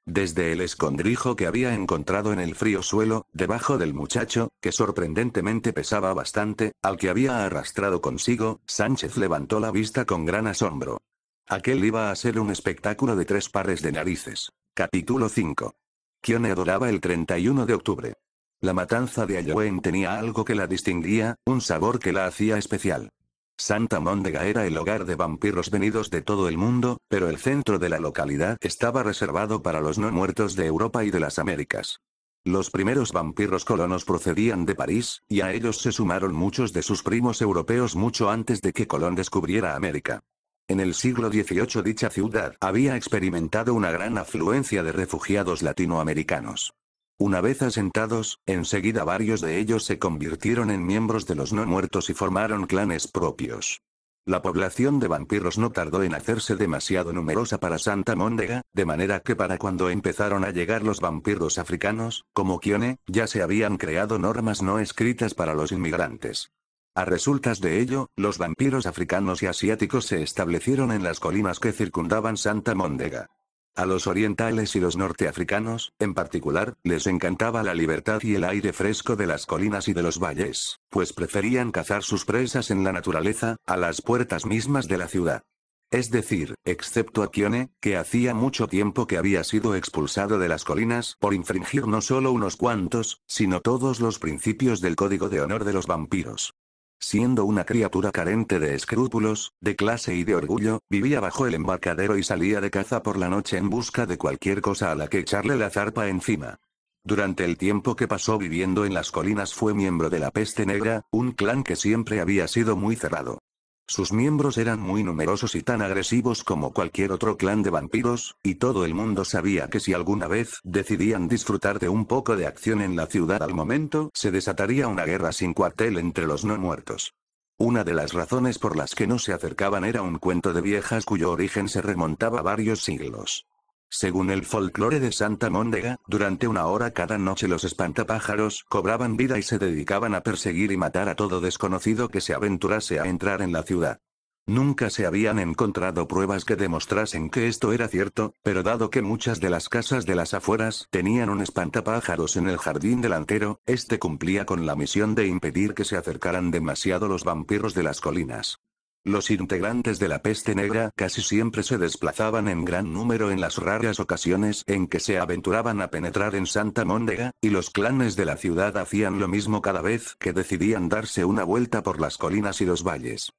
Desde el escondrijo que había encontrado en el frío suelo, debajo del muchacho, que sorprendentemente pesaba bastante, al que había arrastrado consigo, Sánchez levantó la vista con gran asombro. Aquel iba a ser un espectáculo de 3 pares de narices. Capítulo 5. Keone adoraba el 31 de octubre. La matanza de Halloween tenía algo que la distinguía, un sabor que la hacía especial. Santa Móndega era el hogar de vampiros venidos de todo el mundo, pero el centro de la localidad estaba reservado para los no muertos de Europa y de las Américas. Los primeros vampiros colonos procedían de París, y a ellos se sumaron muchos de sus primos europeos mucho antes de que Colón descubriera América. En el siglo XVIII dicha ciudad había experimentado una gran afluencia de refugiados latinoamericanos. Una vez asentados, enseguida varios de ellos se convirtieron en miembros de los no muertos y formaron clanes propios. La población de vampiros no tardó en hacerse demasiado numerosa para Santa Móndega, de manera que para cuando empezaron a llegar los vampiros africanos, como Kione, ya se habían creado normas no escritas para los inmigrantes. A resultas de ello, los vampiros africanos y asiáticos se establecieron en las colinas que circundaban Santa Móndega. A los orientales y los norteafricanos, en particular, les encantaba la libertad y el aire fresco de las colinas y de los valles, pues preferían cazar sus presas en la naturaleza, a las puertas mismas de la ciudad. Es decir, excepto a Kione, que hacía mucho tiempo que había sido expulsado de las colinas por infringir no solo unos cuantos, sino todos los principios del código de honor de los vampiros. Siendo una criatura carente de escrúpulos, de clase y de orgullo, vivía bajo el embarcadero y salía de caza por la noche en busca de cualquier cosa a la que echarle la zarpa encima. Durante el tiempo que pasó viviendo en las colinas fue miembro de la Peste Negra, un clan que siempre había sido muy cerrado. Sus miembros eran muy numerosos y tan agresivos como cualquier otro clan de vampiros, y todo el mundo sabía que si alguna vez decidían disfrutar de un poco de acción en la ciudad al momento, se desataría una guerra sin cuartel entre los no muertos. Una de las razones por las que no se acercaban era un cuento de viejas cuyo origen se remontaba a varios siglos. Según el folclore de Santa Móndega, durante una hora cada noche los espantapájaros cobraban vida y se dedicaban a perseguir y matar a todo desconocido que se aventurase a entrar en la ciudad. Nunca se habían encontrado pruebas que demostrasen que esto era cierto, pero dado que muchas de las casas de las afueras tenían un espantapájaros en el jardín delantero, este cumplía con la misión de impedir que se acercaran demasiado los vampiros de las colinas. Los integrantes de la Peste Negra casi siempre se desplazaban en gran número en las raras ocasiones en que se aventuraban a penetrar en Santa Móndega, y los clanes de la ciudad hacían lo mismo cada vez que decidían darse una vuelta por las colinas y los valles.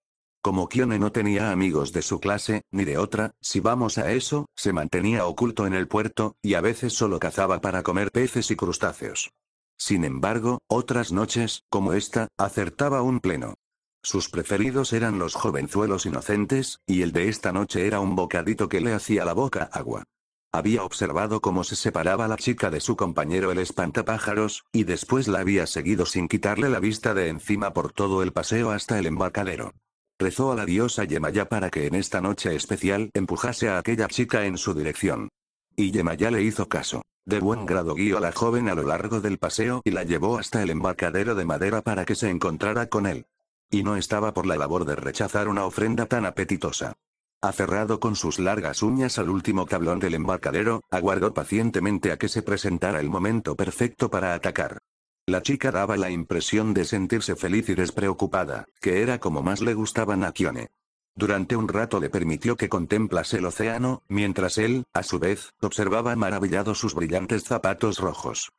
Como Kione no tenía amigos de su clase, ni de otra, si vamos a eso, se mantenía oculto en el puerto, y a veces solo cazaba para comer peces y crustáceos. Sin embargo, otras noches, como esta, acertaba un pleno. Sus preferidos eran los jovenzuelos inocentes, y el de esta noche era un bocadito que le hacía la boca agua. Había observado cómo se separaba la chica de su compañero el espantapájaros, y después la había seguido sin quitarle la vista de encima por todo el paseo hasta el embarcadero. Rezó a la diosa Yemaya para que en esta noche especial empujase a aquella chica en su dirección. Y Yemaya le hizo caso. De buen grado guió a la joven a lo largo del paseo y la llevó hasta el embarcadero de madera para que se encontrara con él. Y no estaba por la labor de rechazar una ofrenda tan apetitosa. Aferrado con sus largas uñas al último tablón del embarcadero, aguardó pacientemente a que se presentara el momento perfecto para atacar. La chica daba la impresión de sentirse feliz y despreocupada, que era como más le gustaban a Kione. Durante un rato le permitió que contemplase el océano, mientras él, a su vez, observaba maravillado sus brillantes zapatos rojos.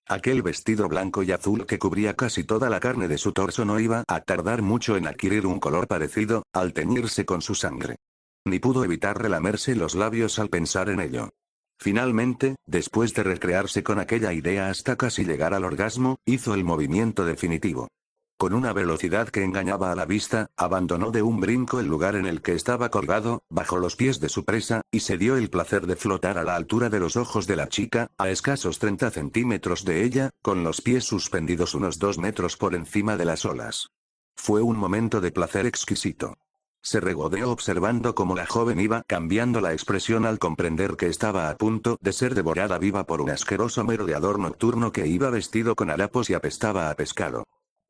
Aquel vestido blanco y azul que cubría casi toda la carne de su torso no iba a tardar mucho en adquirir un color parecido, al teñirse con su sangre. Ni pudo evitar relamerse los labios al pensar en ello. Finalmente, después de recrearse con aquella idea hasta casi llegar al orgasmo, hizo el movimiento definitivo. Con una velocidad que engañaba a la vista, abandonó de un brinco el lugar en el que estaba colgado, bajo los pies de su presa, y se dio el placer de flotar a la altura de los ojos de la chica, a escasos 30 centímetros de ella, con los pies suspendidos unos 2 metros por encima de las olas. Fue un momento de placer exquisito. Se regodeó observando cómo la joven iba cambiando la expresión al comprender que estaba a punto de ser devorada viva por un asqueroso merodeador nocturno que iba vestido con harapos y apestaba a pescado.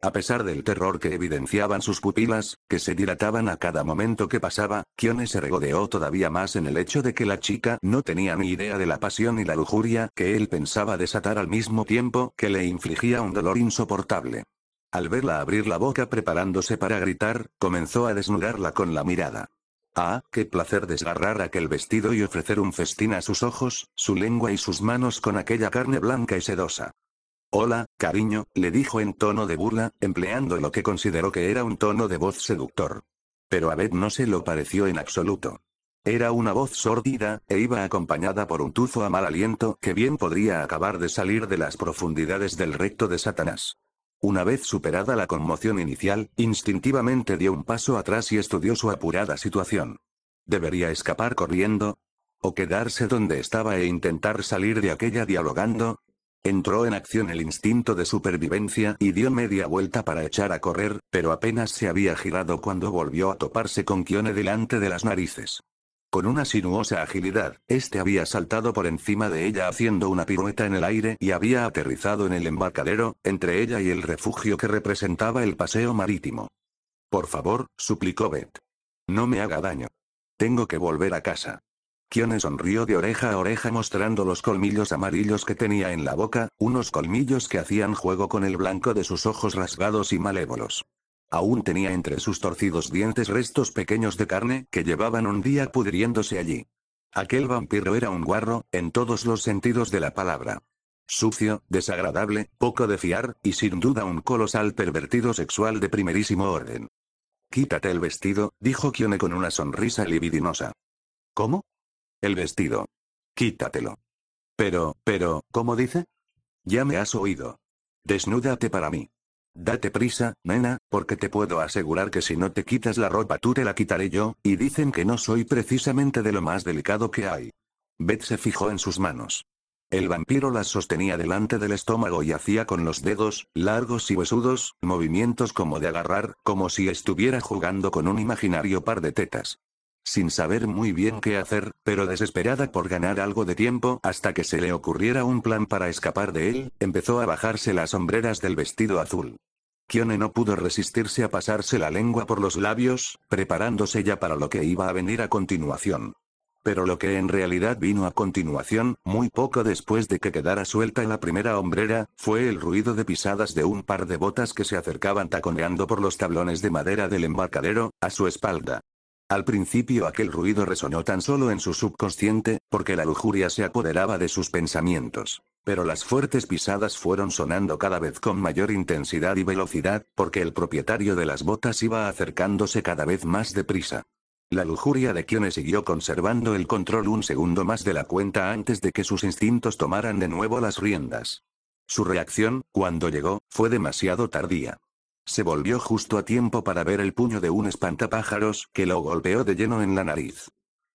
A pesar del terror que evidenciaban sus pupilas, que se dilataban a cada momento que pasaba, Kione se regodeó todavía más en el hecho de que la chica no tenía ni idea de la pasión y la lujuria que él pensaba desatar al mismo tiempo que le infligía un dolor insoportable. Al verla abrir la boca preparándose para gritar, comenzó a desnudarla con la mirada. Ah, qué placer desgarrar aquel vestido y ofrecer un festín a sus ojos, su lengua y sus manos con aquella carne blanca y sedosa. Hola, cariño, le dijo en tono de burla, empleando lo que consideró que era un tono de voz seductor. Pero a Beth no se lo pareció en absoluto. Era una voz sórdida, e iba acompañada por un tufo a mal aliento que bien podría acabar de salir de las profundidades del recto de Satanás. Una vez superada la conmoción inicial, instintivamente dio un paso atrás y estudió su apurada situación. ¿Debería escapar corriendo? ¿O quedarse donde estaba e intentar salir de aquella dialogando? Entró en acción el instinto de supervivencia y dio media vuelta para echar a correr, pero apenas se había girado cuando volvió a toparse con Kione delante de las narices. Con una sinuosa agilidad, este había saltado por encima de ella haciendo una pirueta en el aire y había aterrizado en el embarcadero, entre ella y el refugio que representaba el paseo marítimo. Por favor, suplicó Beth. No me haga daño. Tengo que volver a casa. Kione sonrió de oreja a oreja mostrando los colmillos amarillos que tenía en la boca, unos colmillos que hacían juego con el blanco de sus ojos rasgados y malévolos. Aún tenía entre sus torcidos dientes restos pequeños de carne que llevaban un día pudriéndose allí. Aquel vampiro era un guarro, en todos los sentidos de la palabra. Sucio, desagradable, poco de fiar, y sin duda un colosal pervertido sexual de primerísimo orden. Quítate el vestido, dijo Kione con una sonrisa libidinosa. ¿Cómo? El vestido. Quítatelo. Pero, ¿cómo dice? Ya me has oído. Desnúdate para mí. Date prisa, nena, porque te puedo asegurar que si no te quitas la ropa tú te la quitaré yo, y dicen que no soy precisamente de lo más delicado que hay. Beth se fijó en sus manos. El vampiro las sostenía delante del estómago y hacía con los dedos, largos y huesudos, movimientos como de agarrar, como si estuviera jugando con un imaginario par de tetas. Sin saber muy bien qué hacer, pero desesperada por ganar algo de tiempo hasta que se le ocurriera un plan para escapar de él, empezó a bajarse las hombreras del vestido azul. Kione no pudo resistirse a pasarse la lengua por los labios, preparándose ya para lo que iba a venir a continuación. Pero lo que en realidad vino a continuación, muy poco después de que quedara suelta la primera hombrera, fue el ruido de pisadas de un par de botas que se acercaban taconeando por los tablones de madera del embarcadero, a su espalda. Al principio aquel ruido resonó tan solo en su subconsciente, porque la lujuria se apoderaba de sus pensamientos. Pero las fuertes pisadas fueron sonando cada vez con mayor intensidad y velocidad, porque el propietario de las botas iba acercándose cada vez más deprisa. La lujuria de Kione siguió conservando el control un segundo más de la cuenta antes de que sus instintos tomaran de nuevo las riendas. Su reacción, cuando llegó, fue demasiado tardía. Se volvió justo a tiempo para ver el puño de un espantapájaros que lo golpeó de lleno en la nariz.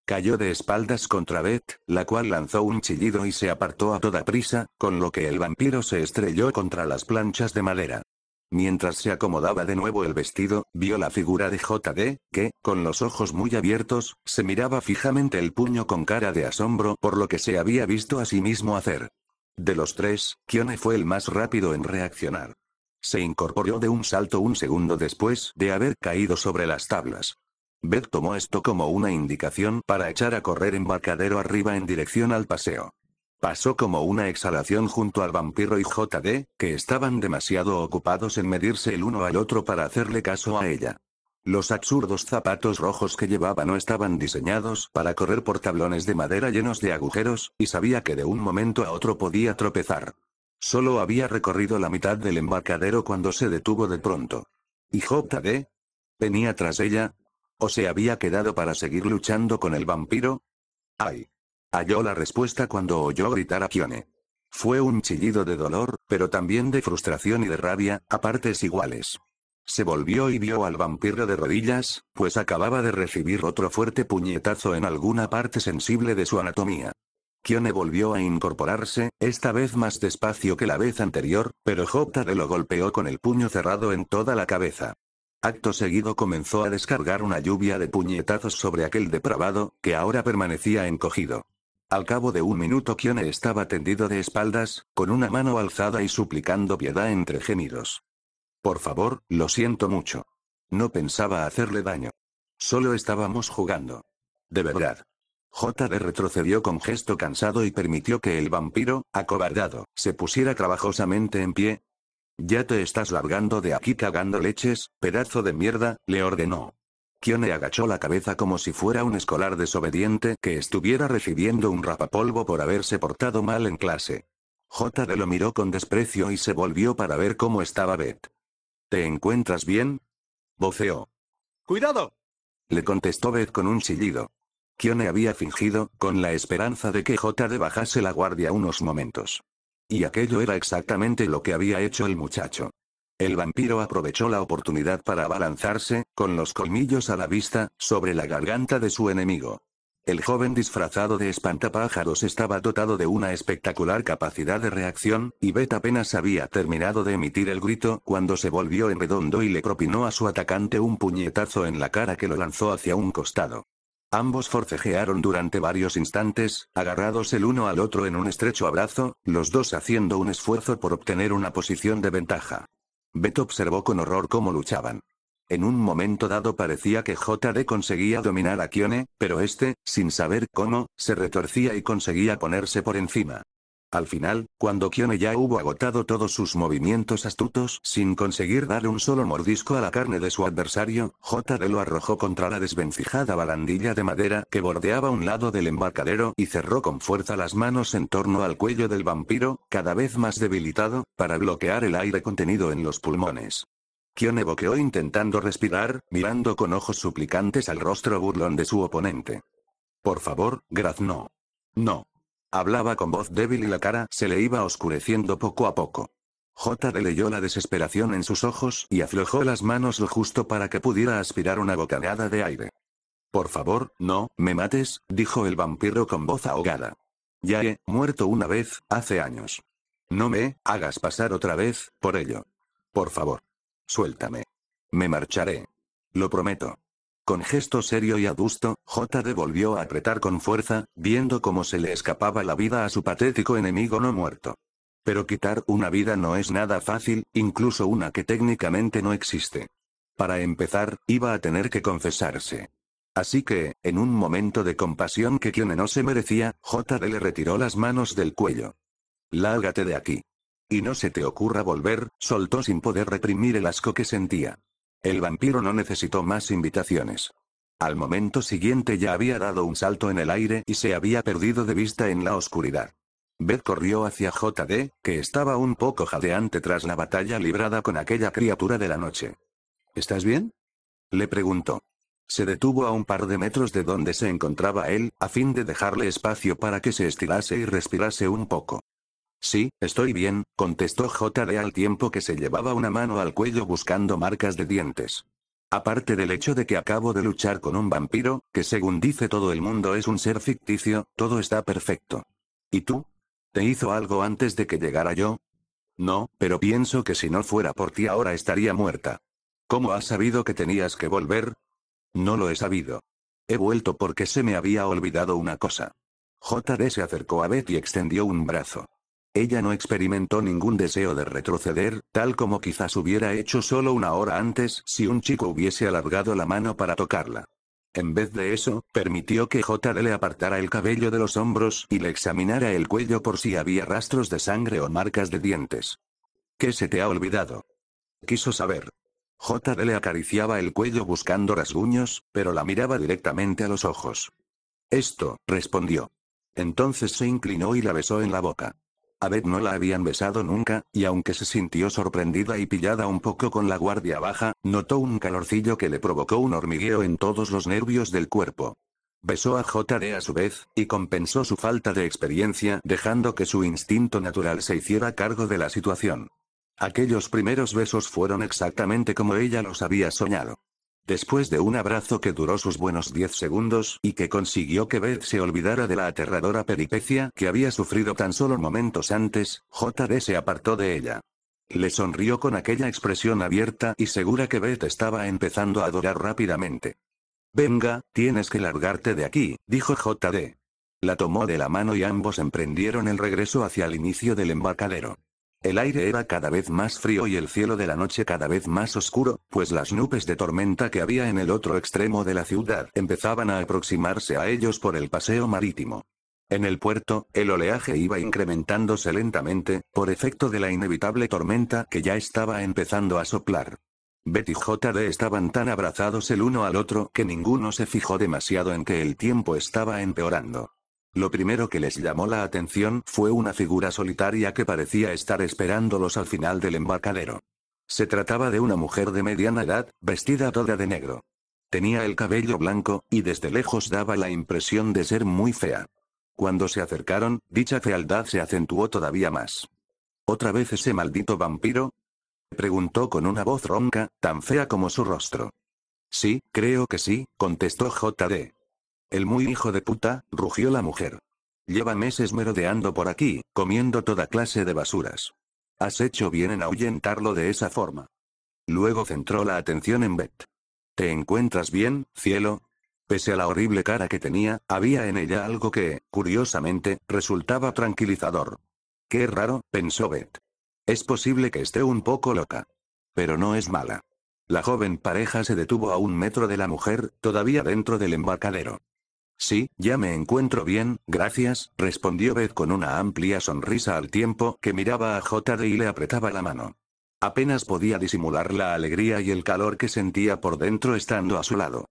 Cayó de espaldas contra Beth, la cual lanzó un chillido y se apartó a toda prisa, con lo que el vampiro se estrelló contra las planchas de madera. Mientras se acomodaba de nuevo el vestido, vio la figura de JD, que, con los ojos muy abiertos, se miraba fijamente el puño con cara de asombro por lo que se había visto a sí mismo hacer. De los tres, Kione fue el más rápido en reaccionar. Se incorporó de un salto un segundo después de haber caído sobre las tablas. Beth tomó esto como una indicación para echar a correr embarcadero arriba en dirección al paseo. Pasó como una exhalación junto al vampiro y JD, que estaban demasiado ocupados en medirse el uno al otro para hacerle caso a ella. Los absurdos zapatos rojos que llevaba no estaban diseñados para correr por tablones de madera llenos de agujeros, y sabía que de un momento a otro podía tropezar. Solo había recorrido la mitad del embarcadero cuando se detuvo de pronto. ¿Y JD? ¿Venía tras ella? ¿O se había quedado para seguir luchando con el vampiro? ¡Ay! Halló la respuesta cuando oyó gritar a Kione. Fue un chillido de dolor, pero también de frustración y de rabia, a partes iguales. Se volvió y vio al vampiro de rodillas, pues acababa de recibir otro fuerte puñetazo en alguna parte sensible de su anatomía. Kione volvió a incorporarse, esta vez más despacio que la vez anterior, pero JD lo golpeó con el puño cerrado en toda la cabeza. Acto seguido comenzó a descargar una lluvia de puñetazos sobre aquel depravado, que ahora permanecía encogido. Al cabo de un minuto Kione estaba tendido de espaldas, con una mano alzada y suplicando piedad entre gemidos. Por favor, lo siento mucho. No pensaba hacerle daño. Solo estábamos jugando. De verdad. JD retrocedió con gesto cansado y permitió que el vampiro, acobardado, se pusiera trabajosamente en pie. Ya te estás largando de aquí cagando leches, pedazo de mierda, le ordenó. Kione agachó la cabeza como si fuera un escolar desobediente que estuviera recibiendo un rapapolvo por haberse portado mal en clase. JD lo miró con desprecio y se volvió para ver cómo estaba Beth. ¿Te encuentras bien? Voceó. ¡Cuidado! Le contestó Beth con un chillido. Kione había fingido, con la esperanza de que JD bajase la guardia unos momentos. Y aquello era exactamente lo que había hecho el muchacho. El vampiro aprovechó la oportunidad para abalanzarse, con los colmillos a la vista, sobre la garganta de su enemigo. El joven disfrazado de espantapájaros estaba dotado de una espectacular capacidad de reacción, y Beth apenas había terminado de emitir el grito cuando se volvió en redondo y le propinó a su atacante un puñetazo en la cara que lo lanzó hacia un costado. Ambos forcejearon durante varios instantes, agarrados el uno al otro en un estrecho abrazo, los dos haciendo un esfuerzo por obtener una posición de ventaja. Beth observó con horror cómo luchaban. En un momento dado parecía que JD conseguía dominar a Kione, pero este, sin saber cómo, se retorcía y conseguía ponerse por encima. Al final, cuando Kione ya hubo agotado todos sus movimientos astutos sin conseguir darle un solo mordisco a la carne de su adversario, JD lo arrojó contra la desvencijada barandilla de madera que bordeaba un lado del embarcadero y cerró con fuerza las manos en torno al cuello del vampiro, cada vez más debilitado, para bloquear el aire contenido en los pulmones. Kione boqueó intentando respirar, mirando con ojos suplicantes al rostro burlón de su oponente. Por favor, Graz, no. No. Hablaba con voz débil y la cara se le iba oscureciendo poco a poco. JD leyó la desesperación en sus ojos y aflojó las manos lo justo para que pudiera aspirar una bocanada de aire. Por favor, no me mates, dijo el vampiro con voz ahogada. Ya he muerto una vez, hace años. No me hagas pasar otra vez por ello. Por favor. Suéltame. Me marcharé. Lo prometo. Con gesto serio y adusto, JD volvió a apretar con fuerza, viendo cómo se le escapaba la vida a su patético enemigo no muerto. Pero quitar una vida no es nada fácil, incluso una que técnicamente no existe. Para empezar, iba a tener que confesarse. Así que, en un momento de compasión que Kione no se merecía, JD le retiró las manos del cuello. Lárgate de aquí. Y no se te ocurra volver, soltó sin poder reprimir el asco que sentía. El vampiro no necesitó más invitaciones. Al momento siguiente ya había dado un salto en el aire y se había perdido de vista en la oscuridad. Beth corrió hacia JD, que estaba un poco jadeante tras la batalla librada con aquella criatura de la noche. ¿Estás bien?, le preguntó. Se detuvo a un par de metros de donde se encontraba él, a fin de dejarle espacio para que se estirase y respirase un poco. Sí, estoy bien, contestó JD al tiempo que se llevaba una mano al cuello buscando marcas de dientes. Aparte del hecho de que acabo de luchar con un vampiro, que según dice todo el mundo es un ser ficticio, todo está perfecto. ¿Y tú? ¿Te hizo algo antes de que llegara yo? No, pero pienso que si no fuera por ti ahora estaría muerta. ¿Cómo has sabido que tenías que volver? No lo he sabido. He vuelto porque se me había olvidado una cosa. JD se acercó a Beth y extendió un brazo. Ella no experimentó ningún deseo de retroceder, tal como quizás hubiera hecho solo una hora antes si un chico hubiese alargado la mano para tocarla. En vez de eso, permitió que JD le apartara el cabello de los hombros y le examinara el cuello por si había rastros de sangre o marcas de dientes. ¿Qué se te ha olvidado?, quiso saber. JD le acariciaba el cuello buscando rasguños, pero la miraba directamente a los ojos. Esto, respondió. Entonces se inclinó y la besó en la boca. A Beth no la habían besado nunca, y aunque se sintió sorprendida y pillada un poco con la guardia baja, notó un calorcillo que le provocó un hormigueo en todos los nervios del cuerpo. Besó a JD a su vez, y compensó su falta de experiencia dejando que su instinto natural se hiciera cargo de la situación. Aquellos primeros besos fueron exactamente como ella los había soñado. Después de un abrazo que duró sus buenos 10 segundos y que consiguió que Beth se olvidara de la aterradora peripecia que había sufrido tan solo momentos antes, JD se apartó de ella. Le sonrió con aquella expresión abierta y segura que Beth estaba empezando a adorar rápidamente. Venga, tienes que largarte de aquí, dijo JD. La tomó de la mano y ambos emprendieron el regreso hacia el inicio del embarcadero. El aire era cada vez más frío y el cielo de la noche cada vez más oscuro, pues las nubes de tormenta que había en el otro extremo de la ciudad empezaban a aproximarse a ellos por el paseo marítimo. En el puerto, el oleaje iba incrementándose lentamente, por efecto de la inevitable tormenta que ya estaba empezando a soplar. Beth y JD estaban tan abrazados el uno al otro que ninguno se fijó demasiado en que el tiempo estaba empeorando. Lo primero que les llamó la atención fue una figura solitaria que parecía estar esperándolos al final del embarcadero. Se trataba de una mujer de mediana edad, vestida toda de negro. Tenía el cabello blanco, y desde lejos daba la impresión de ser muy fea. Cuando se acercaron, dicha fealdad se acentuó todavía más. ¿Otra vez ese maldito vampiro?, preguntó con una voz ronca, tan fea como su rostro. Sí, creo que sí, contestó JD. El muy hijo de puta, rugió la mujer. Lleva meses merodeando por aquí, comiendo toda clase de basuras. Has hecho bien en ahuyentarlo de esa forma. Luego centró la atención en Beth. ¿Te encuentras bien, cielo? Pese a la horrible cara que tenía, había en ella algo que, curiosamente, resultaba tranquilizador. Qué raro, pensó Beth. Es posible que esté un poco loca. Pero no es mala. La joven pareja se detuvo a 1 metro de la mujer, todavía dentro del embarcadero. Sí, ya me encuentro bien, gracias, respondió Beth con una amplia sonrisa al tiempo que miraba a JD y le apretaba la mano. Apenas podía disimular la alegría y el calor que sentía por dentro estando a su lado.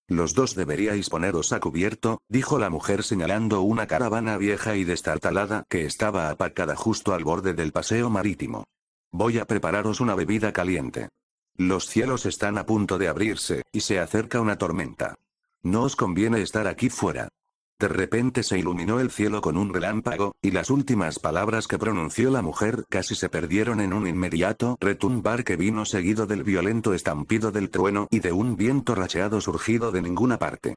Los dos deberíais poneros a cubierto, dijo la mujer señalando una caravana vieja y destartalada que estaba aparcada justo al borde del paseo marítimo. Voy a prepararos una bebida caliente. Los cielos están a punto de abrirse, y se acerca una tormenta. No os conviene estar aquí fuera. De repente se iluminó el cielo con un relámpago, y las últimas palabras que pronunció la mujer casi se perdieron en un inmediato retumbar que vino seguido del violento estampido del trueno y de un viento racheado surgido de ninguna parte.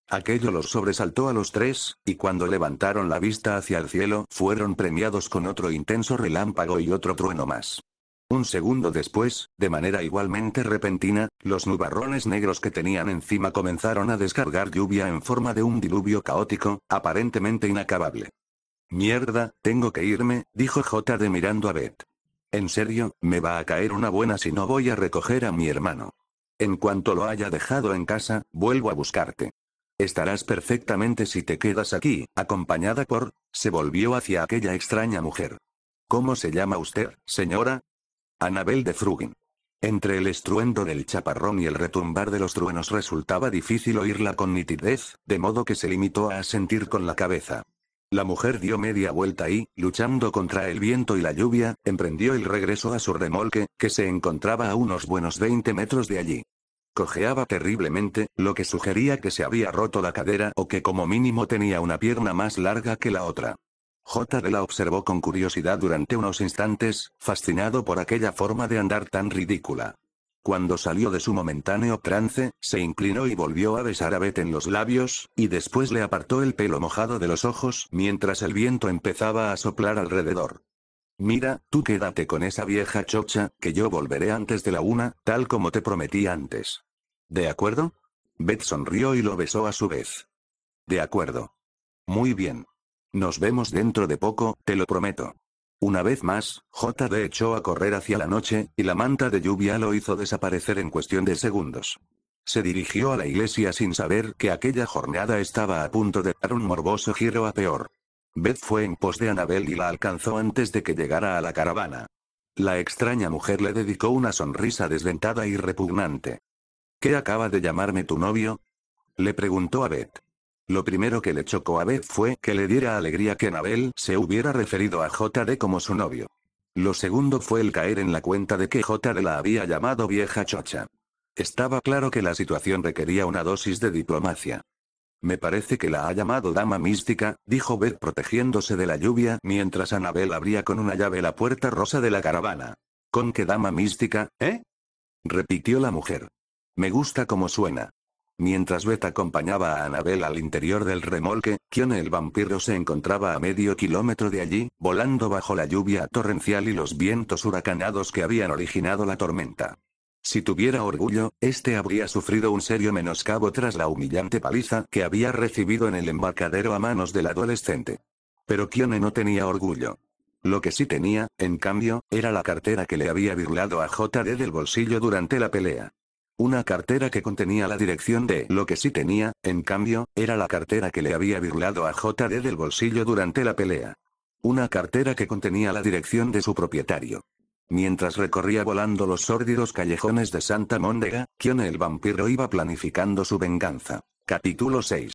Aquello los sobresaltó a los tres, y cuando levantaron la vista hacia el cielo, fueron premiados con otro intenso relámpago y otro trueno más. Un segundo después, de manera igualmente repentina, los nubarrones negros que tenían encima comenzaron a descargar lluvia en forma de un diluvio caótico, aparentemente inacabable. Mierda, tengo que irme, dijo JD mirando a Beth. En serio, me va a caer una buena si no voy a recoger a mi hermano. En cuanto lo haya dejado en casa, vuelvo a buscarte. Estarás perfectamente si te quedas aquí, acompañada por... Se volvió hacia aquella extraña mujer. ¿Cómo se llama usted, señora? Annabel de Frugin. Entre el estruendo del chaparrón y el retumbar de los truenos resultaba difícil oírla con nitidez, de modo que se limitó a asentir con la cabeza. La mujer dio media vuelta y, luchando contra el viento y la lluvia, emprendió el regreso a su remolque, que se encontraba a unos buenos 20 metros de allí. Cojeaba terriblemente, lo que sugería que se había roto la cadera o que como mínimo tenía una pierna más larga que la otra. JD la observó con curiosidad durante unos instantes, fascinado por aquella forma de andar tan ridícula. Cuando salió de su momentáneo trance, se inclinó y volvió a besar a Beth en los labios, y después le apartó el pelo mojado de los ojos mientras el viento empezaba a soplar alrededor. Mira, tú quédate con esa vieja chocha, que yo volveré antes de la 1, tal como te prometí antes. ¿De acuerdo? Beth sonrió y lo besó a su vez. De acuerdo. Muy bien. Nos vemos dentro de poco, te lo prometo. Una vez más, JD echó a correr hacia la noche, y la manta de lluvia lo hizo desaparecer en cuestión de segundos. Se dirigió a la iglesia sin saber que aquella jornada estaba a punto de dar un morboso giro a peor. Beth fue en pos de Annabel y la alcanzó antes de que llegara a la caravana. La extraña mujer le dedicó una sonrisa desdentada y repugnante. ¿Qué acaba de llamarme tu novio? Le preguntó a Beth. Lo primero que le chocó a Beth fue que le diera alegría que Annabel se hubiera referido a JD como su novio. Lo segundo fue el caer en la cuenta de que JD la había llamado vieja chocha. Estaba claro que la situación requería una dosis de diplomacia. Me parece que la ha llamado dama mística, dijo Beth protegiéndose de la lluvia mientras Annabel abría con una llave la puerta rosa de la caravana. ¿Con qué dama mística, repitió la mujer. Me gusta cómo suena. Mientras Beth acompañaba a Annabel al interior del remolque, Keone el vampiro se encontraba a medio kilómetro de allí, volando bajo la lluvia torrencial y los vientos huracanados que habían originado la tormenta. Si tuviera orgullo, este habría sufrido un serio menoscabo tras la humillante paliza que había recibido en el embarcadero a manos del adolescente. Pero Keone no tenía orgullo. Lo que sí tenía, en cambio, era la cartera que le había birlado a JD del bolsillo durante la pelea. Una cartera que contenía la dirección de... Lo que sí tenía, en cambio, era la cartera que le había birlado a JD del bolsillo durante la pelea. Una cartera que contenía la dirección de su propietario. Mientras recorría volando los sórdidos callejones de Santa Móndega, Keone el vampiro iba planificando su venganza. Capítulo 6.